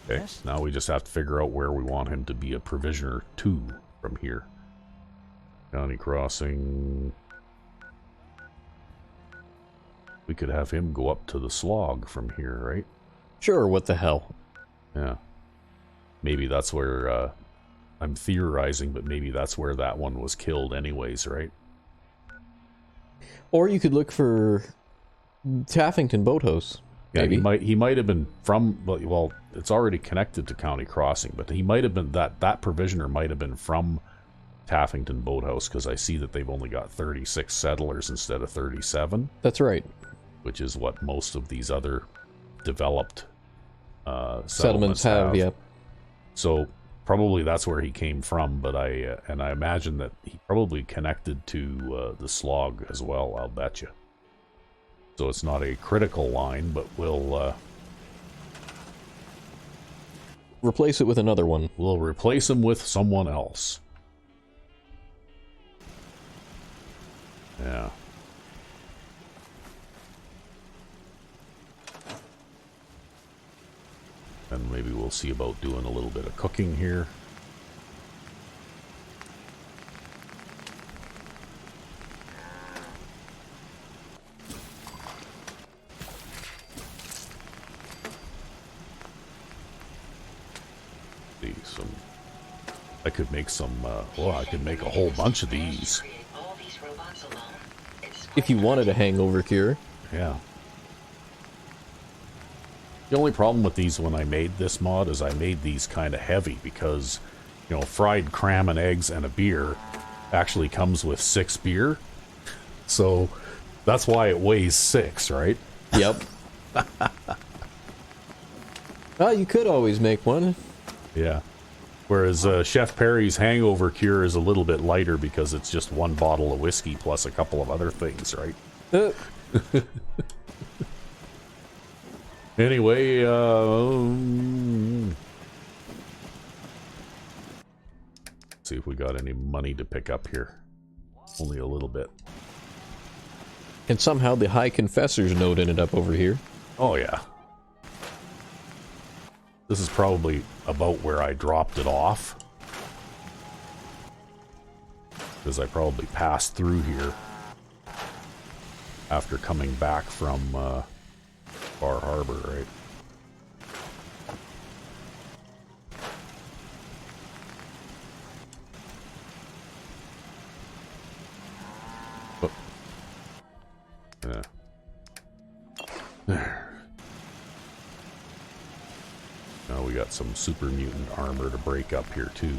Yes? now we just have to figure out where we want him to be a provisioner to from here. County Crossing. We could have him go up to the slog from here, right? Sure, what the hell. Yeah. Maybe that's where, I'm theorizing, but maybe that's where that one was killed anyways, right? Or you could look for Taffington Boathouse. Yeah, Maybe. he might have been from, well, it's already connected to County Crossing, but he might have been, that provisioner might have been from Taffington Boathouse, because I see that they've only got 36 settlers instead of 37, That's right. which is what most of these other developed Settlements have, yep. So probably that's where he came from, but I imagine that he probably connected to the slog as well, I'll bet you. So it's not a critical line, but we'll Replace it with another one. we'll replace him with someone else. Yeah. And maybe we'll see about doing a little bit of cooking here. See, I could make some, well, I could make a whole bunch of these. If you wanted a hangover cure. Yeah. The only problem with these when I made this mod is I made these kind of heavy because, you know, fried cram and eggs and a beer actually comes with 6 beer. So that's why it weighs 6, right? Yep. Well, you could always make one. Yeah. Whereas Chef Perry's hangover cure is a little bit lighter because it's just 1 bottle of whiskey plus a couple of other things, right? Anyway, see if we got any money to pick up here. Only a little bit. And somehow the High Confessor's note ended up over here. Oh, yeah. This is probably about where I dropped it off. Because I probably passed through here after coming back from Bar Harbor, right? Oh. Yeah. There. Now we got some super mutant armor to break up here too.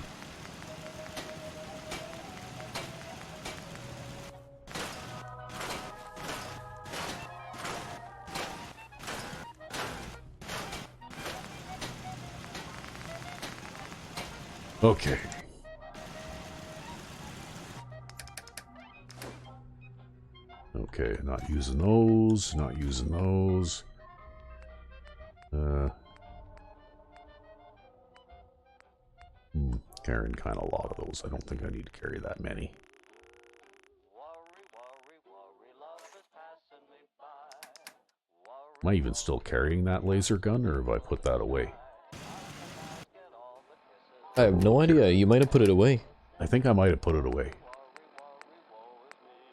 Okay. Okay, not using those, not using those. Carrying kind of a lot of those. I don't think I need to carry that many. Am I even still carrying that laser gun, or have I put that away? I have no idea. You might have put it away. I think I might have put it away.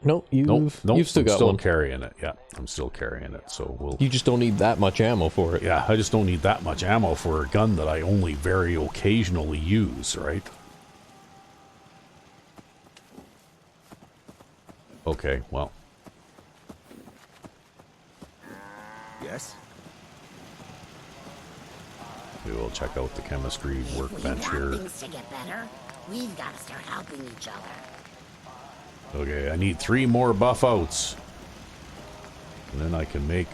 No, you've still got still one. Carrying it. Yeah, I'm still carrying it. So we'll. You just don't need that much ammo for it. Yeah, I just don't need that much ammo for a gun that I only very occasionally use, right? Okay, well. Yes? We will check out the chemistry workbench here. Things to get better. We've got to start helping each other. Okay, I need 3 more buff outs. And then I can make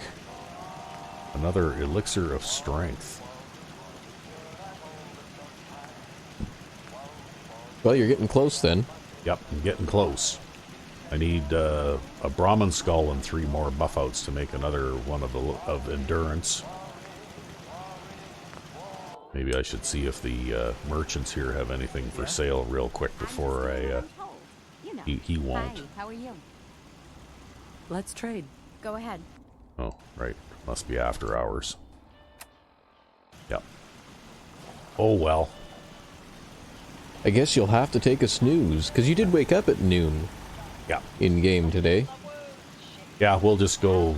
another elixir of strength. Well, you're getting close then. Yep, I'm getting close. I need a Brahmin skull and 3 more buff outs to make another one of endurance. Maybe I should see if the merchants here have anything for sale real quick before I... He won't. Hi, how are you? Let's trade. Go ahead. Oh, right. Must be after hours. Yep. Oh, well. I guess you'll have to take a snooze, because you did wake up at noon. Yeah. In-game today. Yeah, we'll just go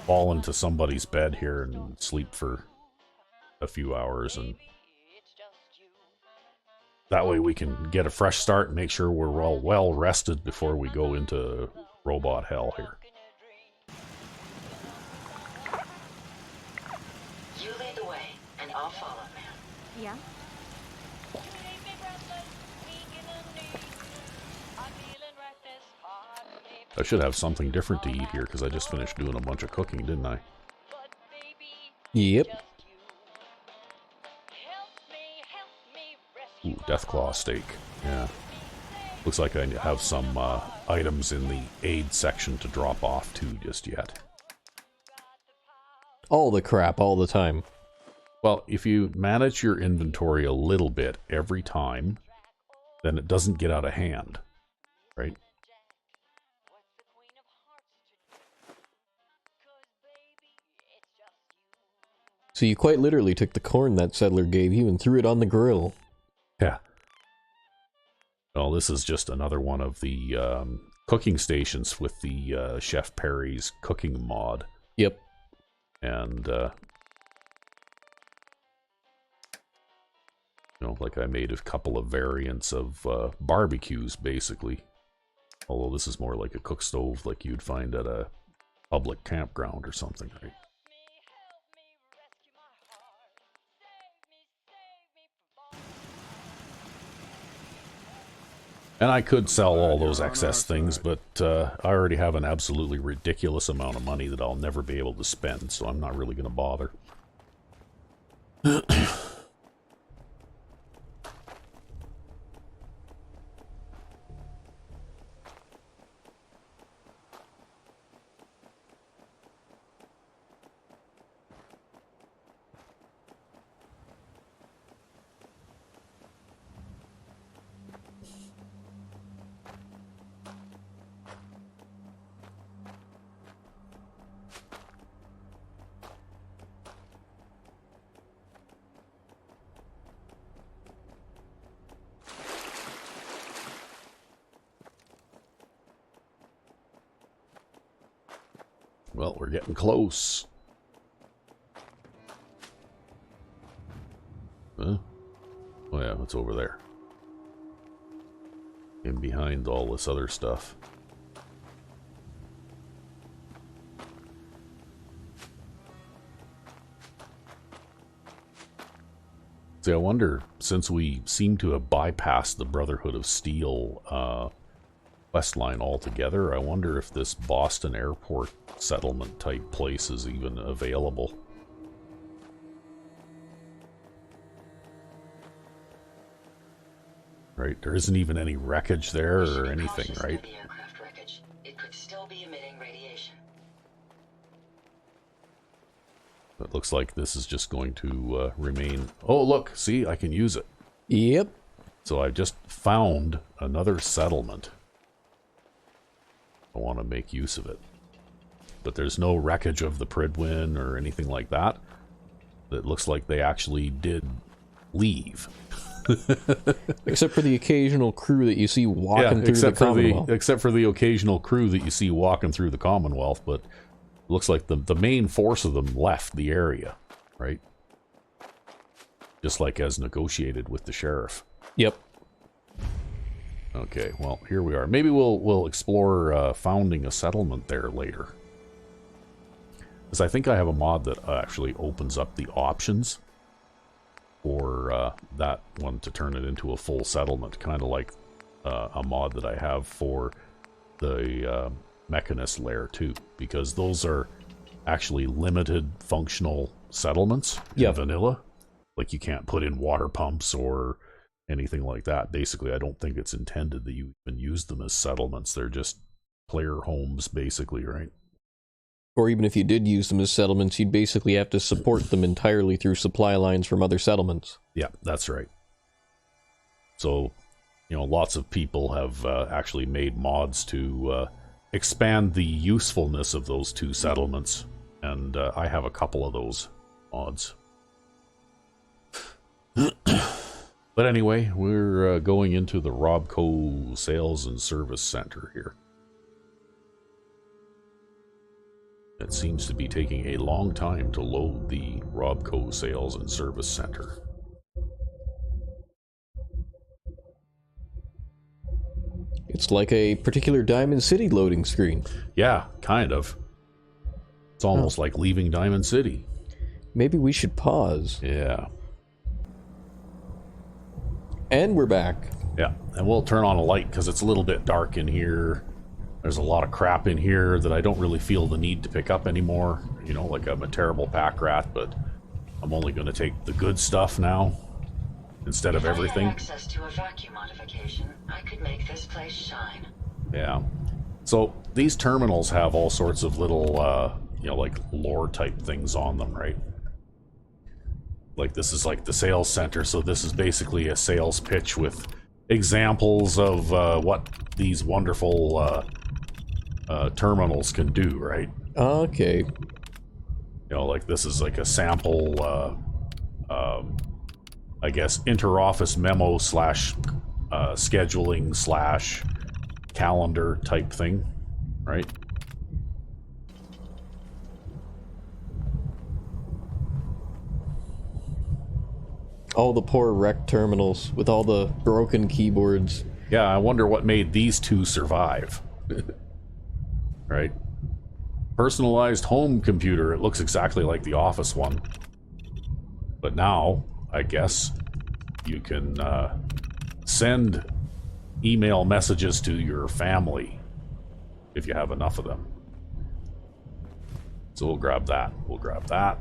fall into somebody's bed here and sleep for a few hours, and that way we can get a fresh start and make sure we're all well rested before we go into robot hell here. You lead the way, and I'll follow, man. Yeah? I should have something different to eat here, because I just finished doing a bunch of cooking, didn't I? Yep. Ooh, Deathclaw steak. Yeah. Looks like I have some items in the aid section to drop off too just yet. All the crap, all the time. Well, if you manage your inventory a little bit every time, then it doesn't get out of hand, right? So you quite literally took the corn that settler gave you and threw it on the grill. Yeah. Well, this is just another one of the cooking stations with the Chef Perry's cooking mod. Yep. And, you know, like I made a couple of variants of barbecues, basically. Although this is more like a cook stove like you'd find at a public campground or something, right? And I could sell all those excess things, but I already have an absolutely ridiculous amount of money that I'll never be able to spend, so I'm not really going to bother. Well, we're getting close. Huh? Oh yeah, it's over there. In behind all this other stuff. See, I wonder, since we seem to have bypassed the Brotherhood of Steel quest line altogether, I wonder if this Boston Airport settlement type place is even available. Right, there isn't even any wreckage there or anything, right? The aircraft wreckage. It could still be emitting radiation. It looks like this is just going to remain... Oh, look! See, I can use it. Yep. So I just found another settlement. I want to make use of it. But there's no wreckage of the Pridwin or anything like that. It looks like they actually did leave. Except for the occasional crew that you see walking through the Commonwealth. Except for the occasional crew that you see walking through the Commonwealth, but it looks like the main force of them left the area, right? Just like as negotiated with the sheriff. Yep. Okay, well, here we are. Maybe we'll explore founding a settlement there later. Because I think I have a mod that actually opens up the options for that one to turn it into a full settlement, kind of like a mod that I have for the Mechanist Lair too, because those are actually limited functional settlements in vanilla. Like you can't put in water pumps or anything like that. Basically, I don't think it's intended that you even use them as settlements. They're just player homes, basically, right? Or even if you did use them as settlements, you'd basically have to support them entirely through supply lines from other settlements. Yeah, that's right. So, you know, lots of people have actually made mods to expand the usefulness of those two settlements, and I have a couple of those mods. But anyway, we're going into the Robco Sales and Service Center here. It seems to be taking a long time to load the Robco Sales and Service Center. It's like a particular Diamond City loading screen. Yeah, kind of. It's almost like leaving Diamond City. Maybe we should pause. Yeah. And we're back. Yeah, and we'll turn on a light because it's a little bit dark in here. There's a lot of crap in here that I don't really feel the need to pick up anymore. You know, like I'm a terrible pack rat, but I'm only going to take the good stuff now instead of everything. If I had access to a vacuum modification, I could make this place shine. Yeah. So these terminals have all sorts of little, you know, like lore type things on them, right? Like this is like the sales center, so this is basically a sales pitch with examples of what these wonderful terminals can do, right? Okay. You know, like this is like a sample, I guess, inter-office memo slash scheduling slash calendar type thing, right? All the poor wrecked terminals with all the broken keyboards. Yeah, I wonder what made these two survive. Right? Personalized home computer. It looks exactly like the office one. But now, I guess, you can send email messages to your family if you have enough of them. So we'll grab that. We'll grab that.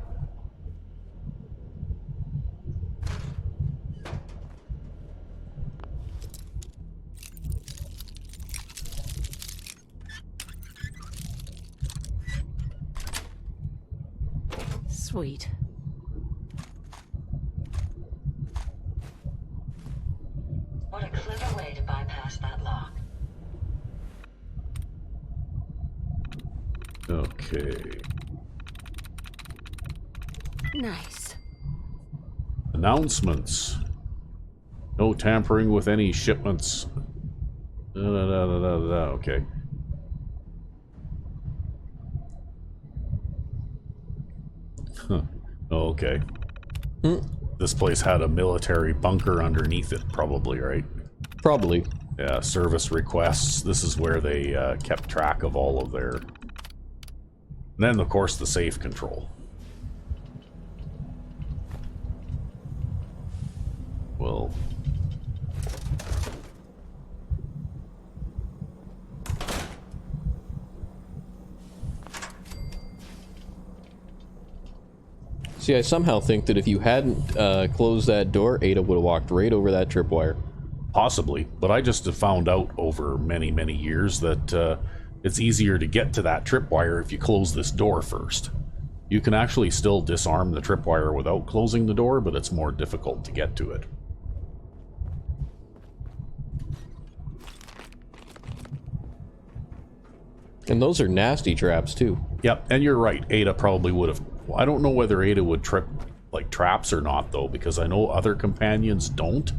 Sweet. What a clever way to bypass that lock. Okay. Nice. Announcements. No tampering with any shipments. Okay. Huh. Oh, okay. This place had a military bunker underneath it, probably, right? Probably. Yeah, service requests. This is where they kept track of all of their... And then, of course, the safe control. Well... See, I somehow think that if you hadn't closed that door, Ada would have walked right over that tripwire. Possibly, but I just have found out over many, many years that it's easier to get to that tripwire if you close this door first. You can actually still disarm the tripwire without closing the door, but it's more difficult to get to it. And those are nasty traps, too. Yep, and you're right. Ada probably would have... I don't know whether Ada would trip, like, traps or not, though, because I know other companions don't.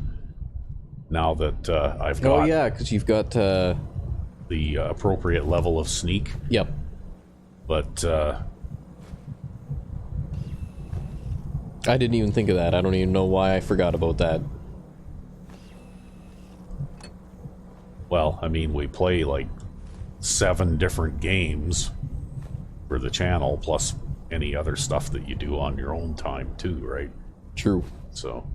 now that I've got Oh yeah, because you've got the appropriate level of sneak. Yep. But I didn't even think of that. I don't even know why I forgot about that. well, I mean, we play like 7 different games for the channel, plus any other stuff that you do on your own time too, right? True. So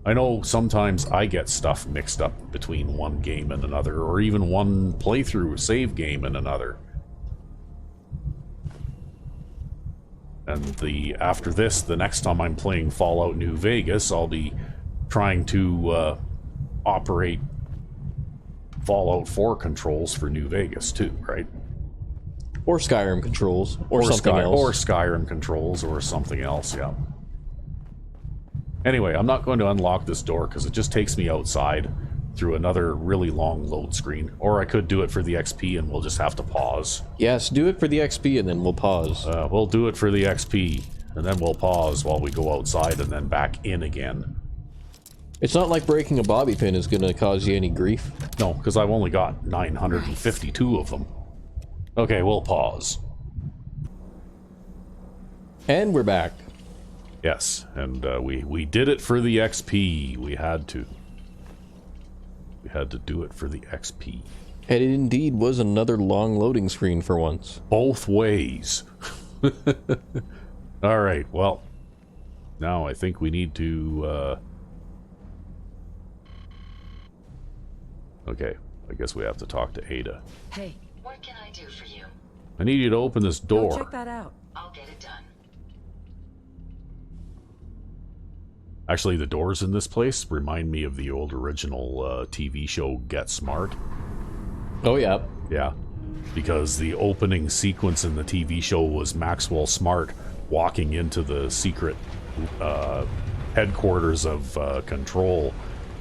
I know sometimes I get stuff mixed up between one game and another, or even one playthrough save game and another. And after this, the next time I'm playing Fallout New Vegas, I'll be trying to operate Fallout 4 controls for New Vegas too, right? Or Skyrim controls, or something else. Or Skyrim controls, or something else, yeah. Anyway, I'm not going to unlock this door because it just takes me outside through another really long load screen. Or I could do it for the XP and we'll just have to pause. Yes, do it for the XP and then we'll pause. We'll do it for the XP and then we'll pause while we go outside and then back in again. It's not like breaking a bobby pin is going to cause you any grief. No, because I've only got 952 of them. Okay, we'll pause. And we're back. Yes, and we did it for the XP. We had to. We had to do it for the XP. And it indeed was another long loading screen for once. Both ways. Alright, well, now I think we need to... Okay, I guess we have to talk to Ada. Hey. What can I do for you? I need you to open this door. Go check that out. I'll get it done. Actually, the doors in this place remind me of the old original TV show Get Smart. Oh, yeah. Yeah, because the opening sequence in the TV show was Maxwell Smart walking into the secret headquarters of Control,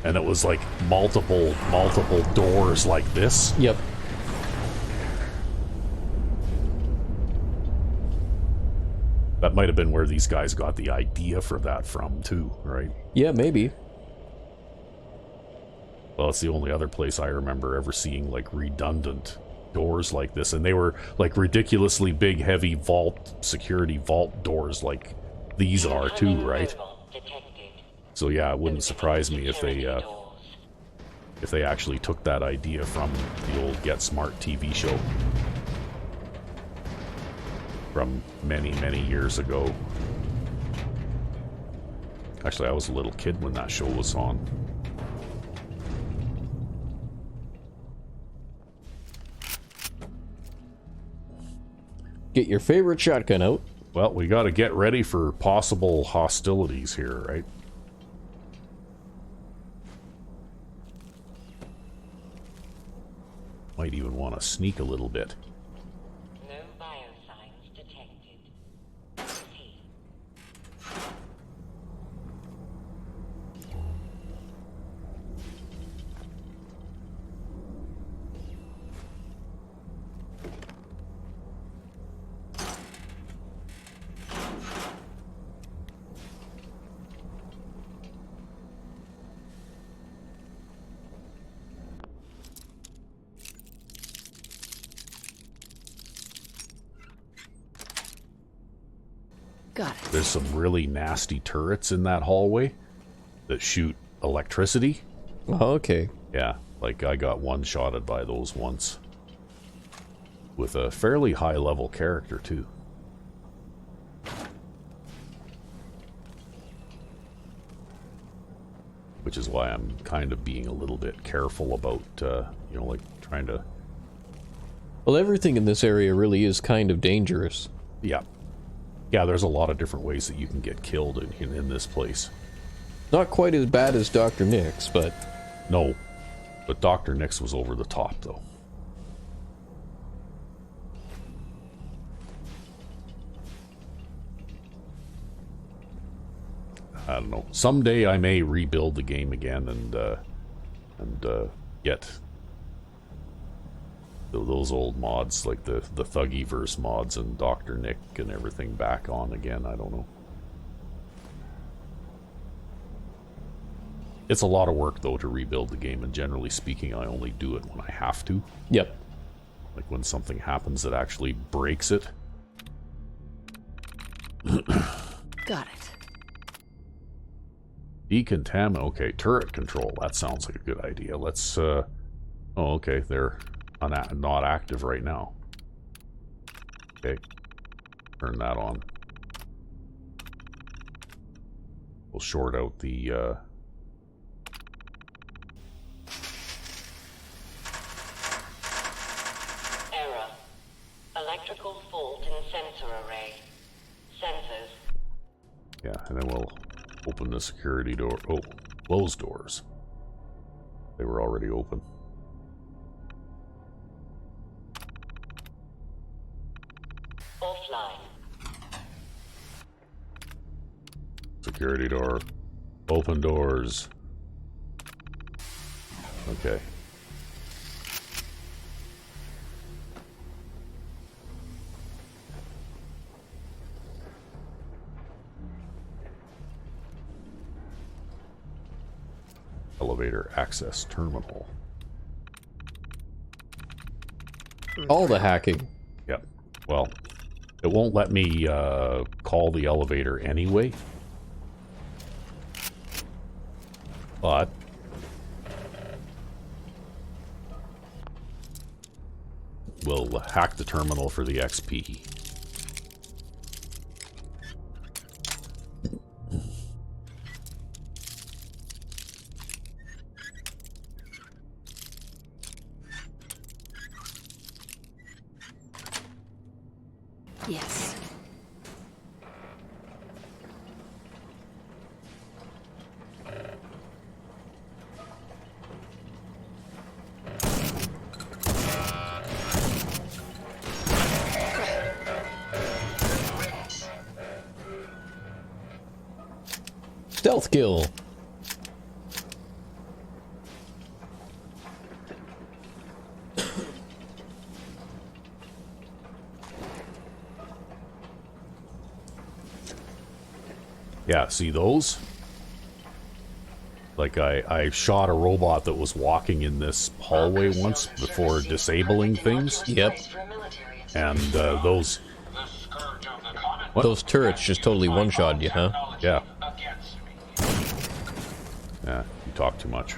and it was like multiple doors like this. Yep. That might have been where these guys got the idea for that from, too, right? Yeah, maybe. Well, it's the only other place I remember ever seeing, like, redundant doors like this. And they were, like, ridiculously big, heavy security vault doors like these are, too, right? So, yeah, it wouldn't surprise me if they actually took that idea from the old Get Smart TV show. From many, many years ago. Actually, I was a little kid when that show was on. Get your favorite shotgun out. Well, we gotta get ready for possible hostilities here, right? Might even want to sneak a little bit. Got it. There's some really nasty turrets in that hallway that shoot electricity. Oh, okay. Yeah, like I got one-shotted by those once. With a fairly high-level character, too. Which is why I'm kind of being a little bit careful about, you know, like, trying to... Well, everything in this area really is kind of dangerous. Yeah. Yeah, there's a lot of different ways that you can get killed in this place. Not quite as bad as Dr. Nick's, but... No. But Dr. Nick's was over the top, though. I don't know. Someday I may rebuild the game again and get those old mods, like the Thuggyverse mods and Dr. Nick and everything back on again. I don't know. It's a lot of work, though, to rebuild the game, and generally speaking, I only do it when I have to. Yep. Like when something happens that actually breaks it. Got it. Decontaminate. Okay, turret control. That sounds like a good idea. Let's, oh, okay, they're not active right now. Okay. Turn that on. We'll short out the, Error. Electrical fault in sensor array. Sensors. yeah, and then we'll open the security door. Oh, close doors. They were already open. Offline. Security door. Open doors. Okay. Elevator access terminal. All the hacking. Yep. Well, it won't let me call the elevator anyway. But we'll hack the terminal for the XP. Yes. Stealth kill. Yeah, see those? Like I shot a robot that was walking in this hallway once before disabling things. Yep. And those... What? Those turrets just totally one-shotted you, huh? Yeah. Yeah, you talk too much.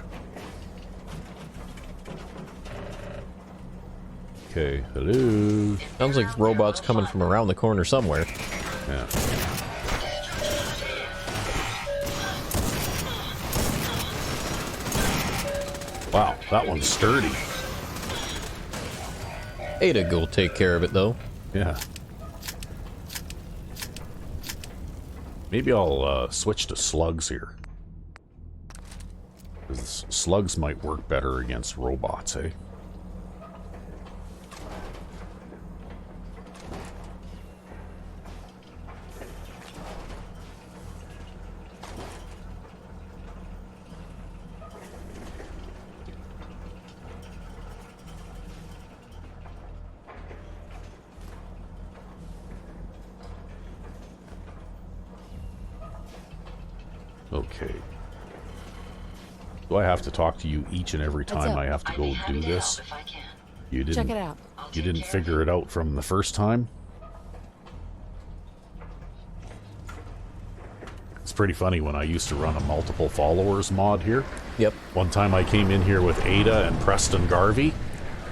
Okay, hello. Sounds like robots coming from around the corner somewhere. Yeah. Wow, that one's sturdy. Ada go take care of it, though. Yeah. Maybe I'll switch to slugs here. 'Cause slugs might work better against robots, eh? Okay. Do I have to talk to you each and every time I have to go do this? You didn't. Check it out. You didn't figure it out from the first time? It's pretty funny when I used to run a multiple followers mod here. Yep. One time I came in here with Ada and Preston Garvey,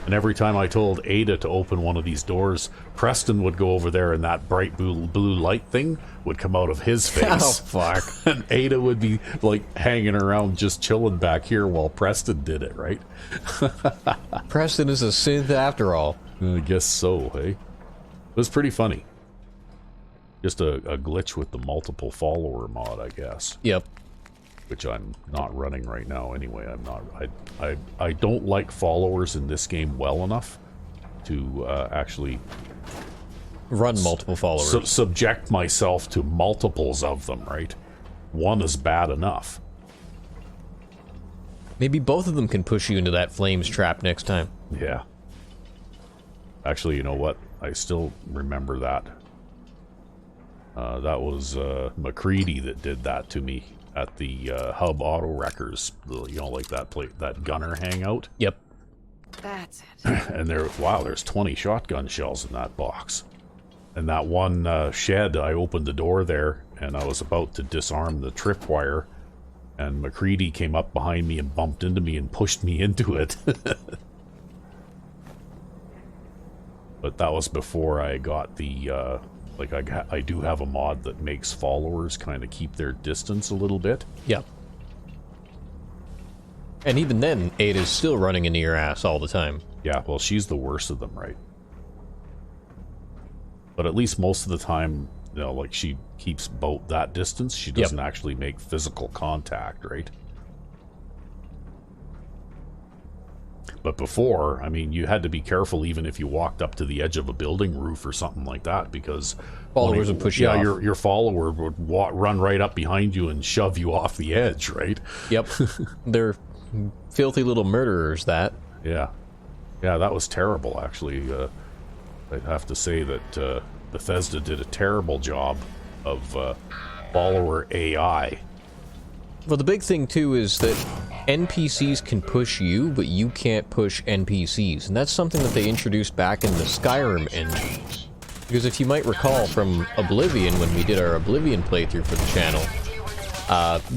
and every time I told Ada to open one of these doors, Preston would go over there and that bright blue light thing would come out of his face. Oh, fuck. And Ada would be, like, hanging around just chilling back here while Preston did it, right? Preston is a synth after all. I guess so, hey? It was pretty funny. Just a glitch with the multiple follower mod, I guess. Yep. Which I'm not running right now anyway. I'm not... I don't like followers in this game well enough to actually... Run multiple followers. Subject myself to multiples of them, right? One is bad enough. Maybe both of them can push you into that flames trap next time. Yeah. Actually, you know what? I still remember that. That was McCready that did that to me at the Hub Auto Wreckers, you know, like that gunner hangout. Yep. That's it. And there's 20 shotgun shells in that box. And that one shed, I opened the door there, and I was about to disarm the tripwire, and McCready came up behind me and bumped into me and pushed me into it. But that was before I got the, I do have a mod that makes followers kind of keep their distance a little bit. Yep. And even then, Ada's still running into your ass all the time. Yeah, well, she's the worst of them, right? But at least most of the time, you know, like, she keeps about that distance. She doesn't actually make physical contact, right? But before, I mean, you had to be careful even if you walked up to the edge of a building roof or something like that, because followers would push you off. Your follower would run right up behind you and shove you off the edge, right? Yep. They're filthy little murderers, that. Yeah. Yeah, that was terrible, actually. I'd have to say that Bethesda did a terrible job of follower AI. Well, the big thing, too, is that NPCs can push you, but you can't push NPCs. And that's something that they introduced back in the Skyrim engine. Because if you might recall from Oblivion, when we did our Oblivion playthrough for the channel,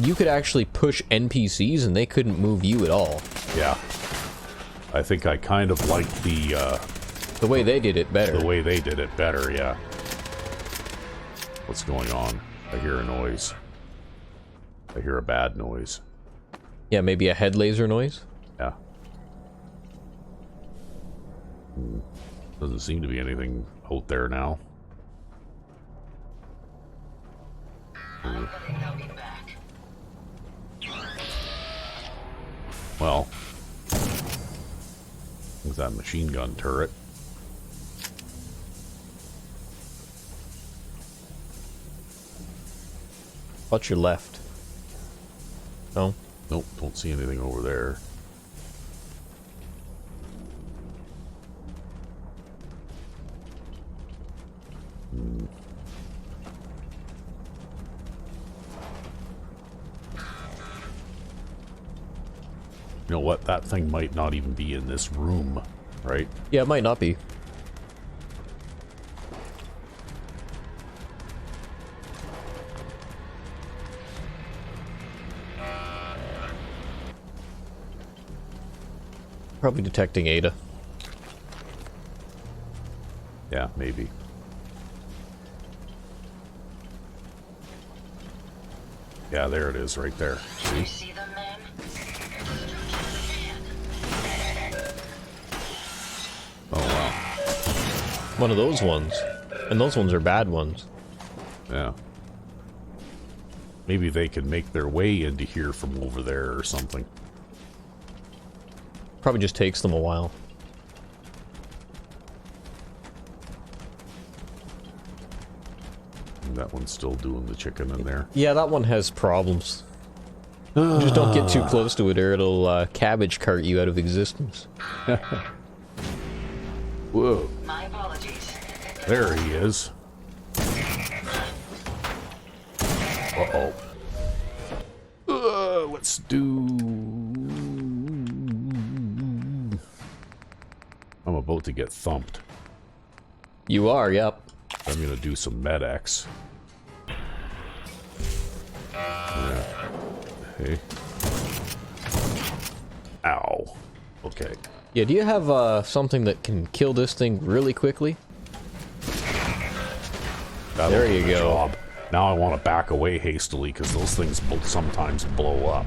you could actually push NPCs and they couldn't move you at all. Yeah. I think I kind of liked the way they did it better. The way they did it better, yeah. What's going on? I hear a noise. I hear a bad noise. Yeah, maybe a head laser noise? Yeah. Doesn't seem to be anything out there now. Well, there's that machine gun turret. Watch your left. No? Nope, don't see anything over there. You know what? That thing might not even be in this room, right? Yeah, it might not be. Probably detecting Ada. Yeah, maybe. Yeah, there it is, right there. See? See them, man? Oh, wow. One of those ones. And those ones are bad ones. Yeah. Maybe they can make their way into here from over there or something. Probably just takes them a while. And that one's still doing the chicken in there. Yeah, that one has problems. Just don't get too close to it or it'll cabbage cart you out of existence. Whoa. My apologies. There he is. Uh-oh. Let's do... I'm about to get thumped. You are, yep. I'm gonna do some med-X. Yeah. Hey. Ow. Okay. Yeah, do you have something that can kill this thing really quickly? That'll there you do the go. Job. Now I want to back away hastily because those things sometimes blow up.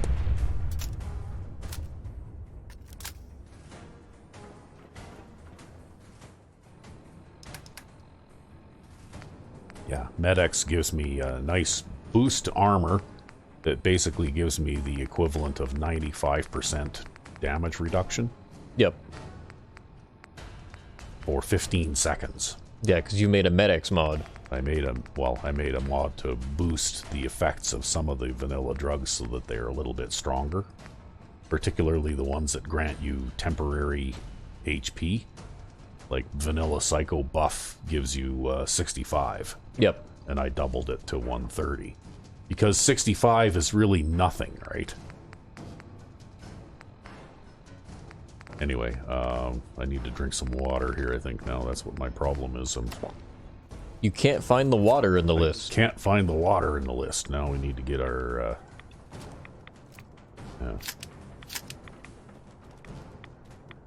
Yeah, med-X gives me a nice boost to armor that basically gives me the equivalent of 95% damage reduction. Yep. For 15 seconds. Yeah, because you made a med-X mod. I made a mod to boost the effects of some of the vanilla drugs so that they're a little bit stronger. Particularly the ones that grant you temporary HP. Like Vanilla Psycho Buff gives you 65. Yep. And I doubled it to 130. Because 65 is really nothing, right? Anyway, I need to drink some water here, I think now. That's what my problem is. You can't find the water in the list. Can't find the water in the list. Now we need to get our... yeah.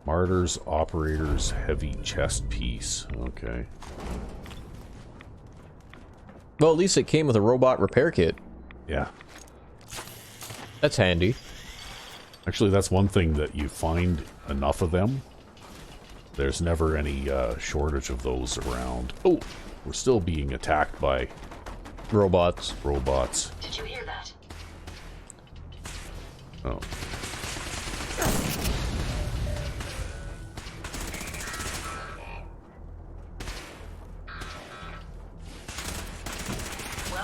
Martyrs, Operators, Heavy Chest Piece. Okay. Well, at least it came with a robot repair kit. Yeah. That's handy. Actually, that's one thing that you find enough of them. There's never any shortage of those around. Oh, we're still being attacked by robots. Robots. Did you hear that? Oh.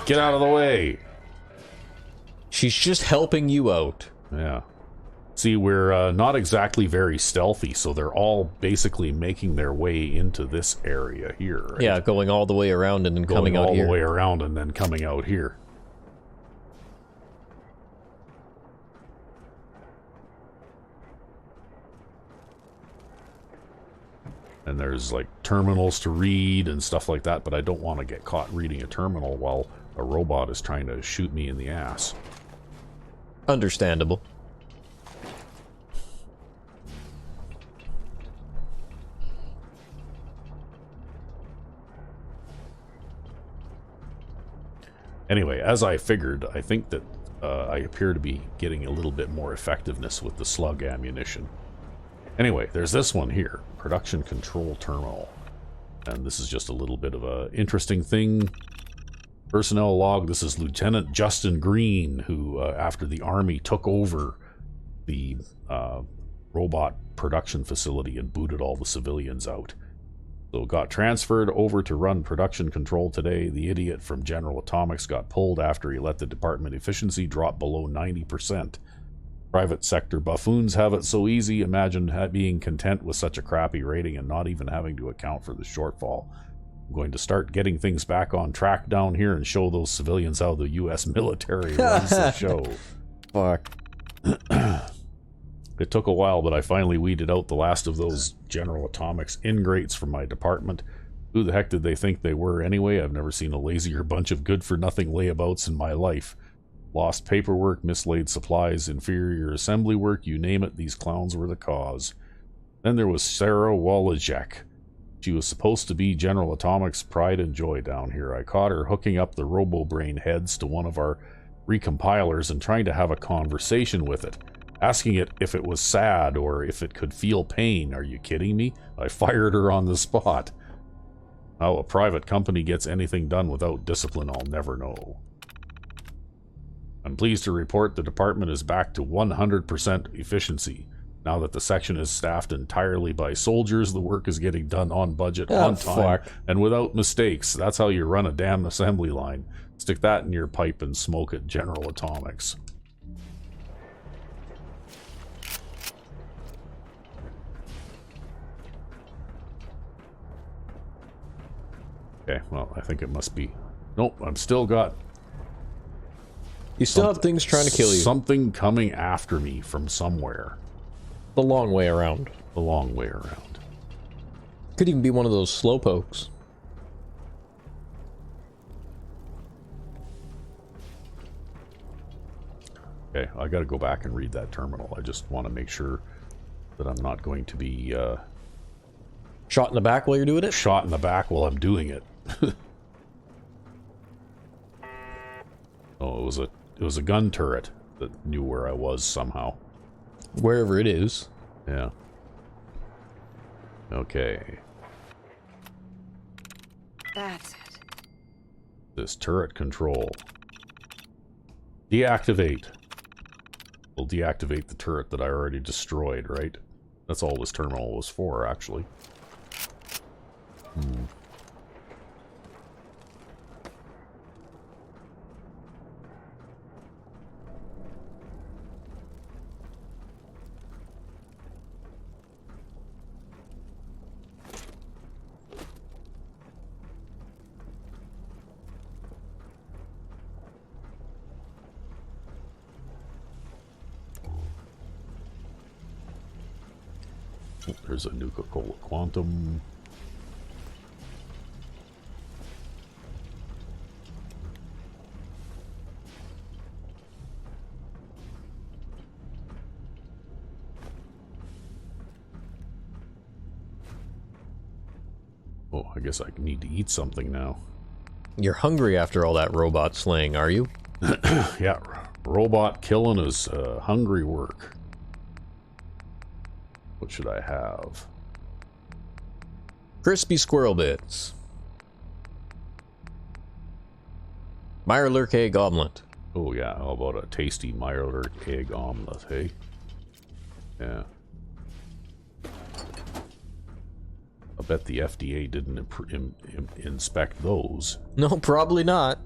Get out of the way! She's just helping you out. Yeah. See, we're not exactly very stealthy, so they're all basically making their way into this area here. Right? Yeah, going all the way around and then coming out here. Going all the way around and then coming out here. And there's like terminals to read and stuff like that, but I don't want to get caught reading a terminal while a robot is trying to shoot me in the ass. Understandable. Anyway, as I figured, I think that I appear to be getting a little bit more effectiveness with the slug ammunition. Anyway, there's this one here, Production Control Terminal. And this is just a little bit of a interesting thing. Personnel log, this is Lieutenant Justin Green, who, after the Army took over the robot production facility and booted all the civilians out. So got transferred over to run production control today. The idiot from General Atomics got pulled after he let the department efficiency drop below 90%. Private sector buffoons have it so easy. Imagine being content with such a crappy rating and not even having to account for the shortfall. I'm going to start getting things back on track down here and show those civilians how the U.S. military runs the show. Fuck. It took a while, but I finally weeded out the last of those General Atomics ingrates from my department. Who the heck did they think they were anyway? I've never seen a lazier bunch of good-for-nothing layabouts in my life. Lost paperwork, mislaid supplies, inferior assembly work, you name it, these clowns were the cause. Then there was Sarah Wallachek. She was supposed to be General Atomics' pride and joy down here. I caught her hooking up the RoboBrain heads to one of our recompilers and trying to have a conversation with it. Asking it if it was sad or if it could feel pain. Are you kidding me? I fired her on the spot. How a private company gets anything done without discipline, I'll never know. I'm pleased to report the department is back to 100% efficiency. Now that the section is staffed entirely by soldiers, the work is getting done on budget, on time, and without mistakes. That's how you run a damn assembly line. Stick that in your pipe and smoke it, General Atomics. Okay, well, I think it must be... Nope, I'm still got... You still have things trying to kill you. Something coming after me from somewhere. The long way around. The long way around. Could even be one of those slowpokes. Okay, I gotta go back and read that terminal. I just want to make sure that I'm not going to be... shot in the back while you're doing it? Shot in the back while I'm doing it. Oh, it was a gun turret that knew where I was somehow. Wherever it is. Yeah. Okay. That's it. This turret control. Deactivate. We'll deactivate the turret that I already destroyed, right? That's all this terminal was for, actually. Oh, there's a Nuka-Cola Quantum. Oh, I guess I need to eat something now. You're hungry after all that robot slaying, are you? Yeah, robot killing is hungry work. What should I have? Crispy squirrel bits. Mirelurk egg omelet. Oh yeah, how about a tasty Mirelurk egg omelet, hey? Yeah. I bet the FDA didn't inspect those. No, probably not.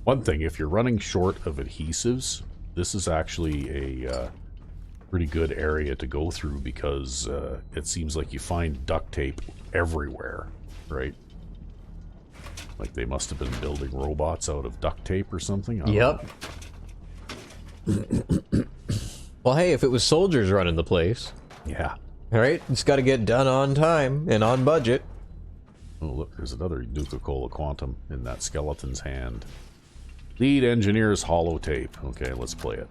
One thing, if you're running short of adhesives, this is actually a pretty good area to go through because it seems like you find duct tape everywhere, right? Like they must have been building robots out of duct tape or something. Yep. Well, hey, if it was soldiers running the place. Yeah. Alright, it's got to get done on time and on budget. Oh, look, there's another Nuka-Cola Quantum in that skeleton's hand. Lead engineer's holotape. Okay, let's play it.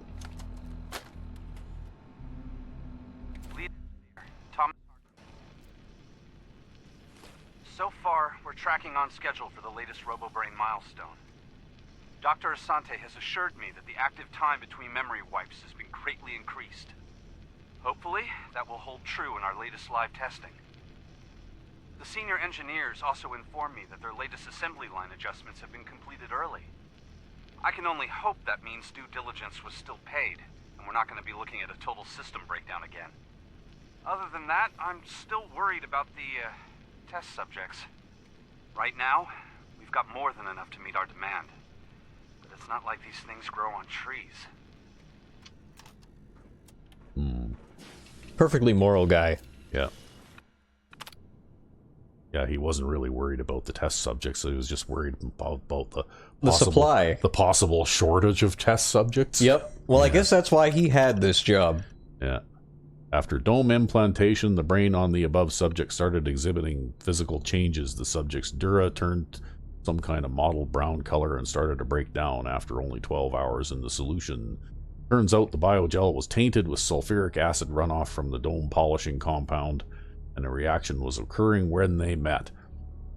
Tom. So far, we're tracking on schedule for the latest RoboBrain milestone. Dr. Asante has assured me that the active time between memory wipes has been greatly increased. Hopefully, that will hold true in our latest live testing. The senior engineers also informed me that their latest assembly line adjustments have been completed early. I can only hope that means due diligence was still paid, and we're not going to be looking at a total system breakdown again. Other than that, I'm still worried about the test subjects. Right now, we've got more than enough to meet our demand. But it's not like these things grow on trees. Perfectly moral guy. Yeah. Yeah, he wasn't really worried about the test subjects. He was just worried about the supply. The possible shortage of test subjects. Yep. Well, I guess that's why he had this job. Yeah. After dome implantation, the brain on the above subject started exhibiting physical changes. The subject's dura turned some kind of mottled brown color and started to break down after only 12 hours in the solution. Turns out the biogel was tainted with sulfuric acid runoff from the dome polishing compound, and a reaction was occurring when they met.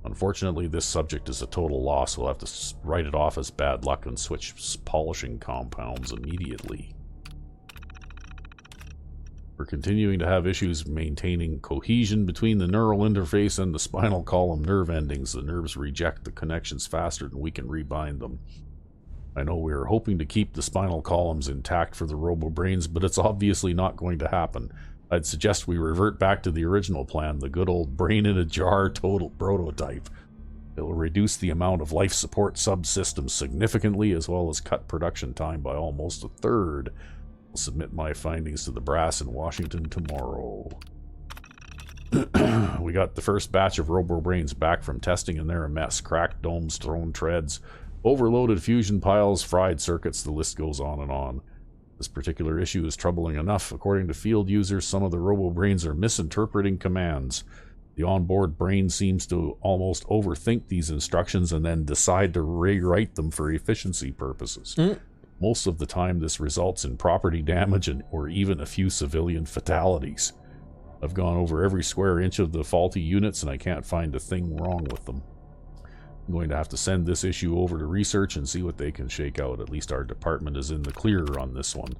Unfortunately, this subject is a total loss. We'll have to write it off as bad luck and switch polishing compounds immediately. We're continuing to have issues maintaining cohesion between the neural interface and the spinal column nerve endings. The nerves reject the connections faster than we can rebind them. I know we were hoping to keep the spinal columns intact for the robo-brains, but it's obviously not going to happen. I'd suggest we revert back to the original plan, the good old brain-in-a-jar total prototype. It will reduce the amount of life support subsystems significantly, as well as cut production time by almost a third. I'll submit my findings to the brass in Washington tomorrow. We got the first batch of robo-brains back from testing, and they're a mess. Cracked domes, thrown treads, overloaded fusion piles, fried circuits, the list goes on and on. This particular issue is troubling enough. According to field users, some of the robo-brains are misinterpreting commands. The onboard brain seems to almost overthink these instructions and then decide to rewrite them for efficiency purposes. Most of the time, this results in property damage or even a few civilian fatalities. I've gone over every square inch of the faulty units and I can't find a thing wrong with them. I'm going to have to send this issue over to research and see what they can shake out. At least our department is in the clear on this one.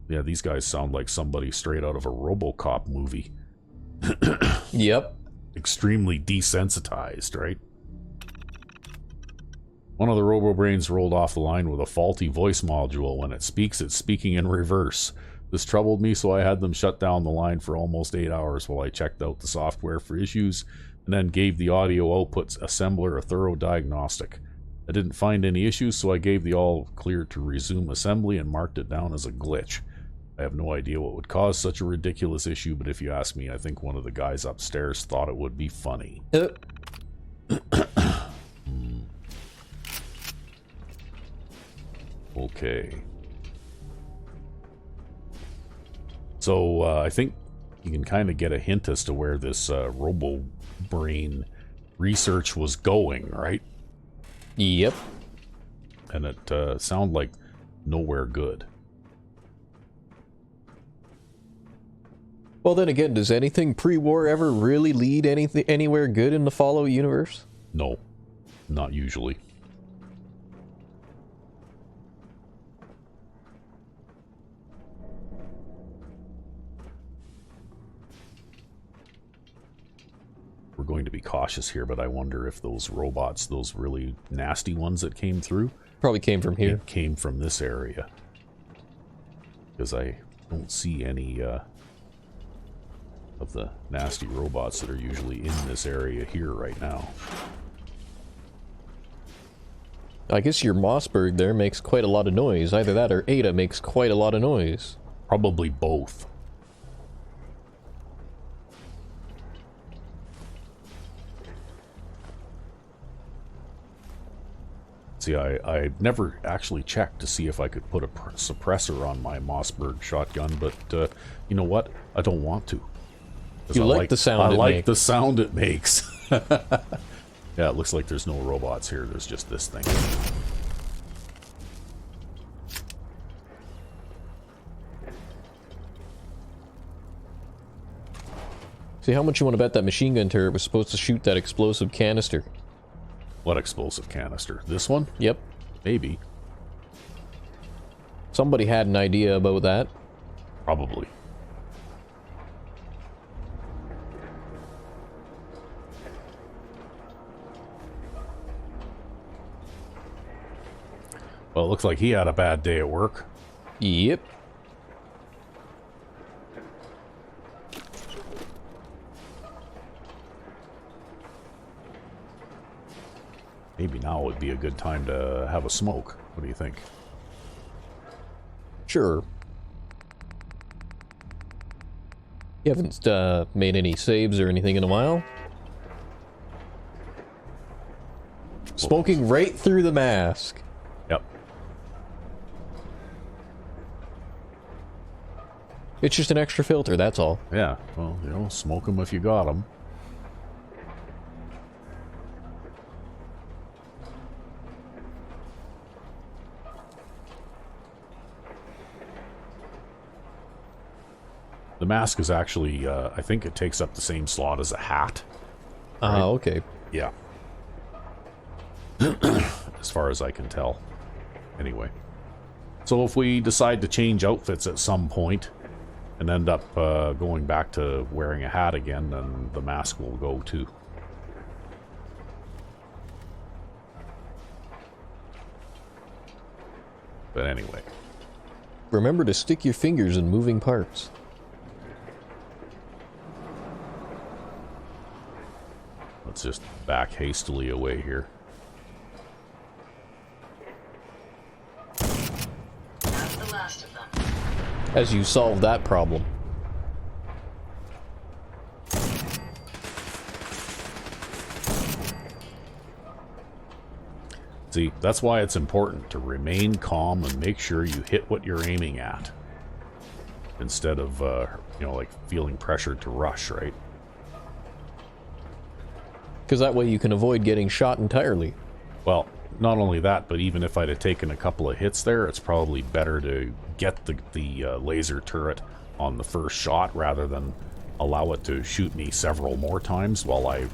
Yeah, these guys sound like somebody straight out of a RoboCop movie. Yep. Extremely desensitized, right? One of the RoboBrains rolled off the line with a faulty voice module. When it speaks, it's speaking in reverse. This troubled me, so I had them shut down the line for almost 8 hours while I checked out the software for issues and then gave the audio outputs assembler a thorough diagnostic. I didn't find any issues, so I gave the all clear to resume assembly and marked it down as a glitch. I have no idea what would cause such a ridiculous issue, but if you ask me, I think one of the guys upstairs thought it would be funny. Okay. So I think you can kind of get a hint as to where this robo brain research was going, right? Yep. And it sounded like nowhere good. Well, then again, does anything pre-war ever really lead anywhere good in the Fallout universe? No, not usually. We're going to be cautious here, but I wonder if those robots, those really nasty ones that came through, probably came from here. Came from this area. Because I don't see any of the nasty robots that are usually in this area here right now. I guess your Mossberg there makes quite a lot of noise. Either that or Ada makes quite a lot of noise. Probably both. See, I never actually checked to see if I could put a suppressor on my Mossberg shotgun, but you know what? I don't want to. You like the sound it makes. I like the sound it makes. Yeah, it looks like there's no robots here. There's just this thing. See, how much you want to bet that machine gun turret was supposed to shoot that explosive canister? What explosive canister? This one? Yep. Maybe. Somebody had an idea about that. Probably. Well, it looks like he had a bad day at work. Yep. Maybe now would be a good time to have a smoke. What do you think? Sure. You haven't made any saves or anything in a while? Smoking right through the mask. Yep. It's just an extra filter, that's all. Yeah, well, you know, smoke them if you got them. The mask is actually, I think it takes up the same slot as a hat. Ah, okay. Yeah. As far as I can tell. Anyway. So if we decide to change outfits at some point and end up going back to wearing a hat again, then the mask will go too. But anyway. Remember to stick your fingers in moving parts. Let's just back hastily away here. That's the last of them. As you solve that problem. See, that's why it's important to remain calm and make sure you hit what you're aiming at. Instead of, you know, like feeling pressured to rush, right? Because that way you can avoid getting shot entirely. Well, not only that, but even if I'd have taken a couple of hits there, it's probably better to get the laser turret on the first shot rather than allow it to shoot me several more times while I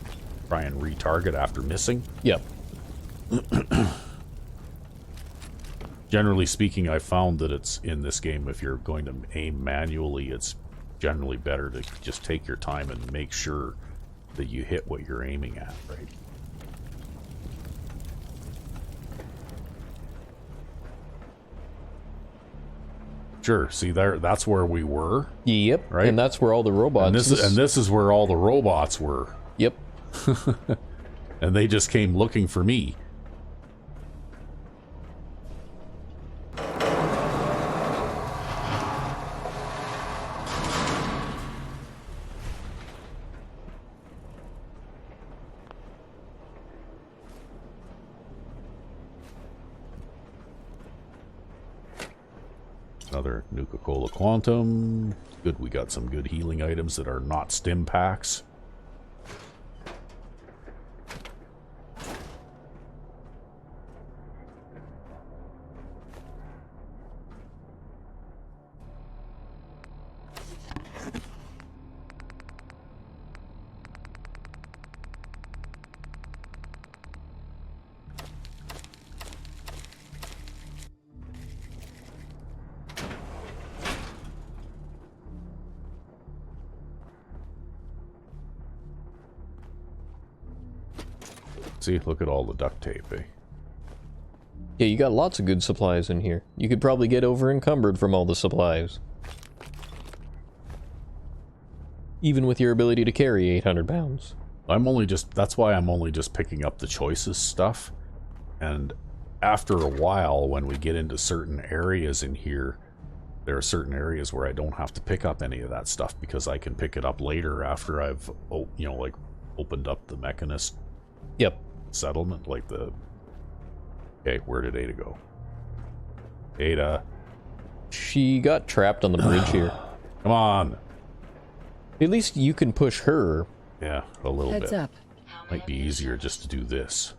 try and retarget after missing. Yep. Generally speaking, I've found that it's in this game, if you're going to aim manually, it's generally better to just take your time and make sure that you hit what you're aiming at, right? Sure, see there, that's where we were. Yep, right? And that's where all the robots... And this is where all the robots were. Yep. And they just came looking for me. Now another Nuka-Cola Quantum. Good, we got some good healing items that are not stim packs. See, look at all the duct tape, eh? Yeah, you got lots of good supplies in here. You could probably get over encumbered from all the supplies. Even with your ability to carry 800 pounds. That's why I'm only just picking up the choicest stuff. And after a while, when we get into certain areas in here, there are certain areas where I don't have to pick up any of that stuff because I can pick it up later after I've, you know, like, opened up the Mechanist. Yep. Settlement, like the... Okay, where did Ada go? Ada. She got trapped on the bridge here. Come on. At least you can push her. Yeah, a little bit. Heads up. Might be easier just to do this.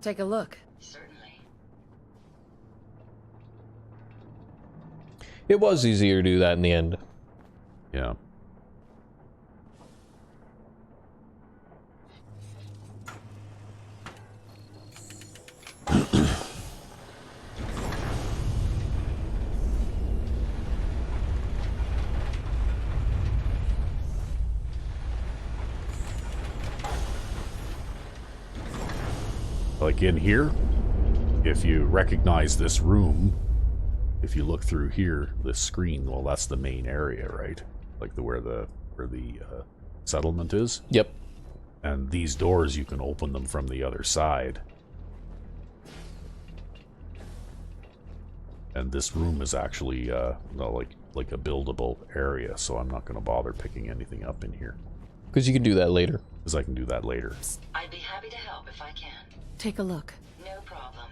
Take a look. Certainly. It was easier to do that in the end. Yeah. Like in here, if you recognize this room, if you look through here, this screen, well, that's the main area, right? Like where the settlement is. Yep. And these doors, you can open them from the other side. And this room is actually like a buildable area, so I'm not going to bother picking anything up in here. Because you can do that later. Because I can do that later. I'd be happy to help if I can. Take a look. No problem.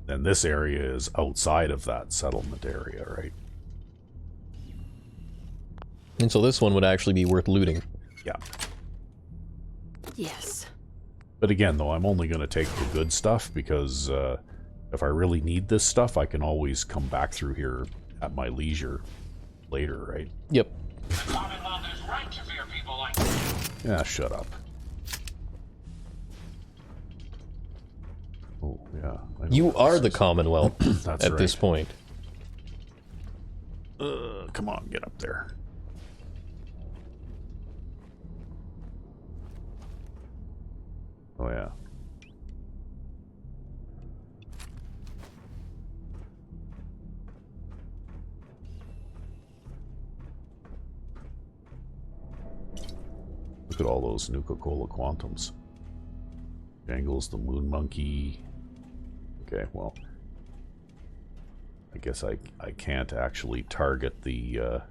And this area is outside of that settlement area, right? And so this one would actually be worth looting. Yeah. Yes. But again, though, I'm only going to take the good stuff because if I really need this stuff, I can always come back through here at my leisure later, right? Yep. The Commonwealth is right to fear people like you. Yeah, shut up. Oh, yeah. You are the Commonwealth That's at right. this point. Come on, get up there. Oh, yeah. Look at all those Nuka-Cola Quantums. Jangles, the Moon Monkey. Okay, well, I guess I can't actually target the we'll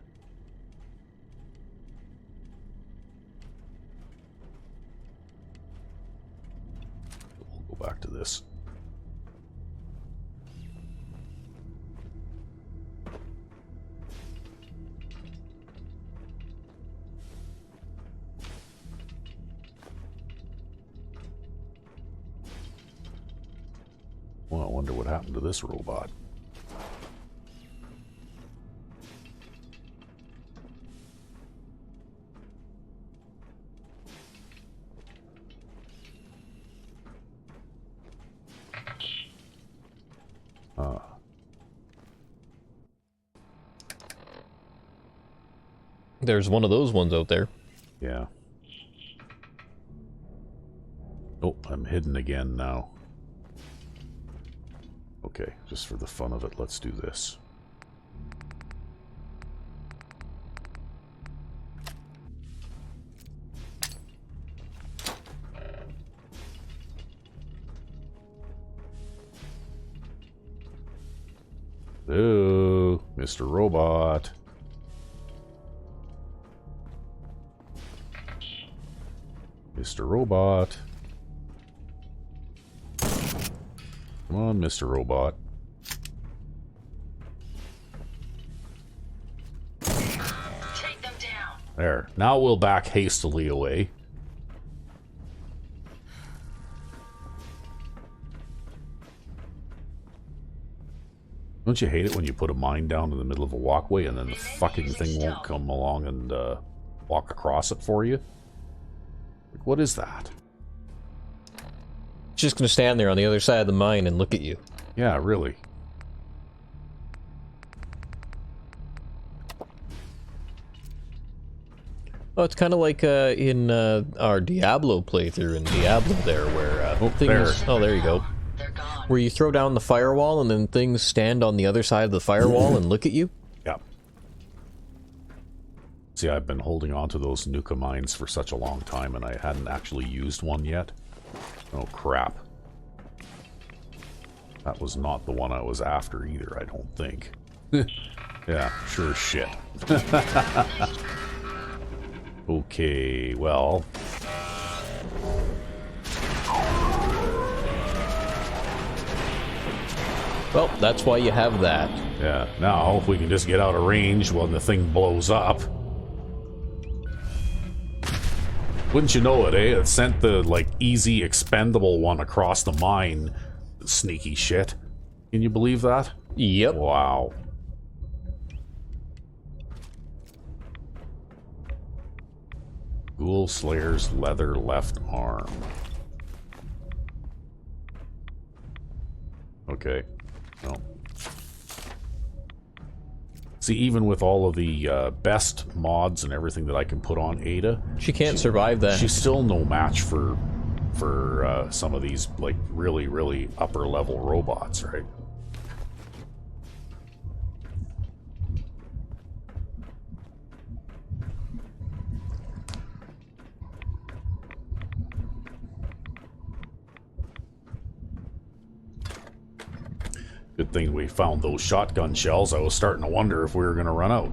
go back to this. Well, I wonder what happened to this robot. There's one of those ones out there. Yeah. Oh, I'm hidden again now. Okay, just for the fun of it, let's do this. Hello, Mr. Robot. Mr. Robot. Come on, Mr. Robot. Take them down. There. Now we'll back hastily away. Don't you hate it when you put a mine down in the middle of a walkway and then the fucking thing won't come along and walk across it for you? Like, what is that? It's just gonna stand there on the other side of the mine and look at you. Yeah, really. Oh, it's kind of like in our Diablo playthrough in Diablo there, where things... there. Oh, there you go. Where you throw down the firewall and then things stand on the other side of the firewall and look at you? Yeah. See, I've been holding on to those Nuka mines for such a long time and I hadn't actually used one yet. Oh, crap. That was not the one I was after either, I don't think. Yeah, sure as shit. Okay, well... Well, that's why you have that. Yeah, now if we can just get out of range when the thing blows up. Wouldn't you know it, eh? It sent the, like, easy expendable one across the mine. Sneaky shit. Can you believe that? Yep. Wow. Ghoul Slayer's leather left arm. Okay. Well. See, even with all of the best mods and everything that I can put on Ada, she can't survive that. She's still no match for some of these like really upper level robots, right? Good thing we found those shotgun shells. I was starting to wonder if we were going to run out.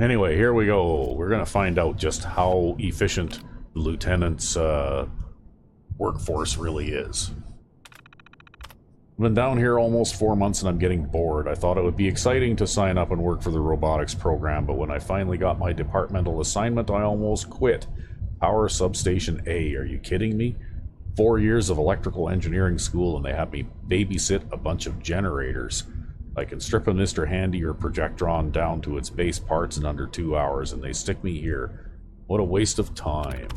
Anyway, here we go. We're going to find out just how efficient the lieutenant's workforce really is. I've been down here almost 4 months and I'm getting bored. I thought it would be exciting to sign up and work for the robotics program, but when I finally got my departmental assignment, I almost quit. Power Substation A. Are you kidding me? 4 years of electrical engineering school and they have me babysit a bunch of generators. I can strip a Mr. Handy or Projectron down to its base parts in under 2 hours and they stick me here. What a waste of time.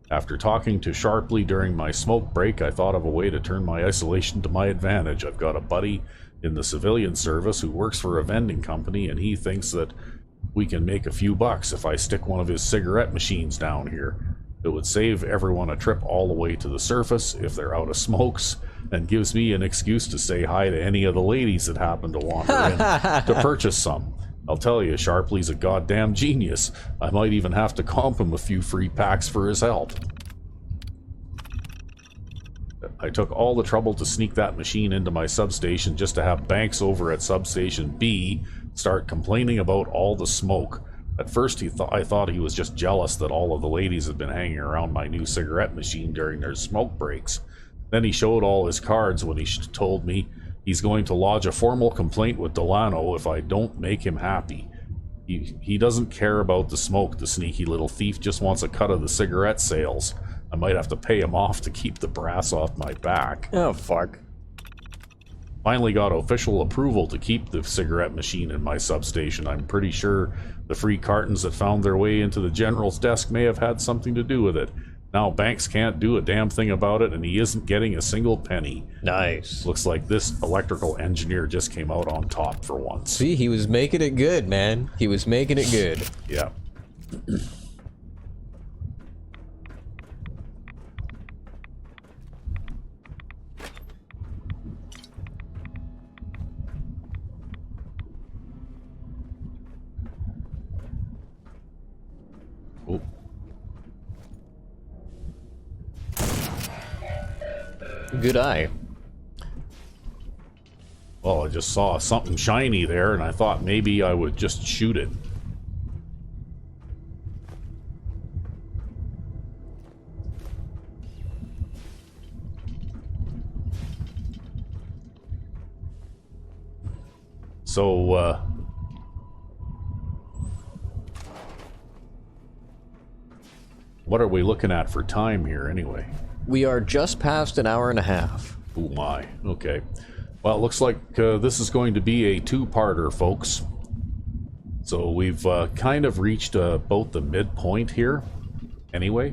After talking to Sharpley during my smoke break, I thought of a way to turn my isolation to my advantage. I've got a buddy in the civilian service who works for a vending company and he thinks that we can make a few bucks if I stick one of his cigarette machines down here. It would save everyone a trip all the way to the surface if they're out of smokes, and gives me an excuse to say hi to any of the ladies that happen to wander in to purchase some. I'll tell you, Sharpley's a goddamn genius. I might even have to comp him a few free packs for his help. I took all the trouble to sneak that machine into my substation just to have Banks over at Substation B start complaining about all the smoke. At first I thought he was just jealous that all of the ladies had been hanging around my new cigarette machine during their smoke breaks. Then he showed all his cards when he told me he's going to lodge a formal complaint with Delano if I don't make him happy. He doesn't care about the smoke, the sneaky little thief just wants a cut of the cigarette sales. I might have to pay him off to keep the brass off my back. Oh, fuck. Finally got official approval to keep the cigarette machine in my substation. I'm pretty sure the free cartons that found their way into the general's desk may have had something to do with it. Now Banks can't do a damn thing about it and he isn't getting a single penny. Nice. Looks like this electrical engineer just came out on top for once. See, he was making it good, man. He was making it good. Yeah. Oh. Good eye. Well, I just saw something shiny there, and I thought maybe I would just shoot it. So, what are we looking at for time here, anyway? We are just past an hour and a half. Oh my, okay. Well, it looks like this is going to be a two-parter, folks. So we've kind of reached about the midpoint here, anyway.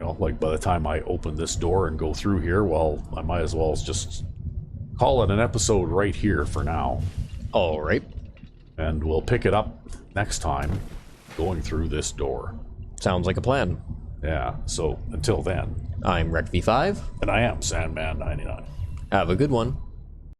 You know, like by the time I open this door and go through here, well, I might as well just call it an episode right here for now. All right. And we'll pick it up next time, going through this door. Sounds like a plan. Yeah, so until then. I'm RecV5. And I am Sandman 99. Have a good one.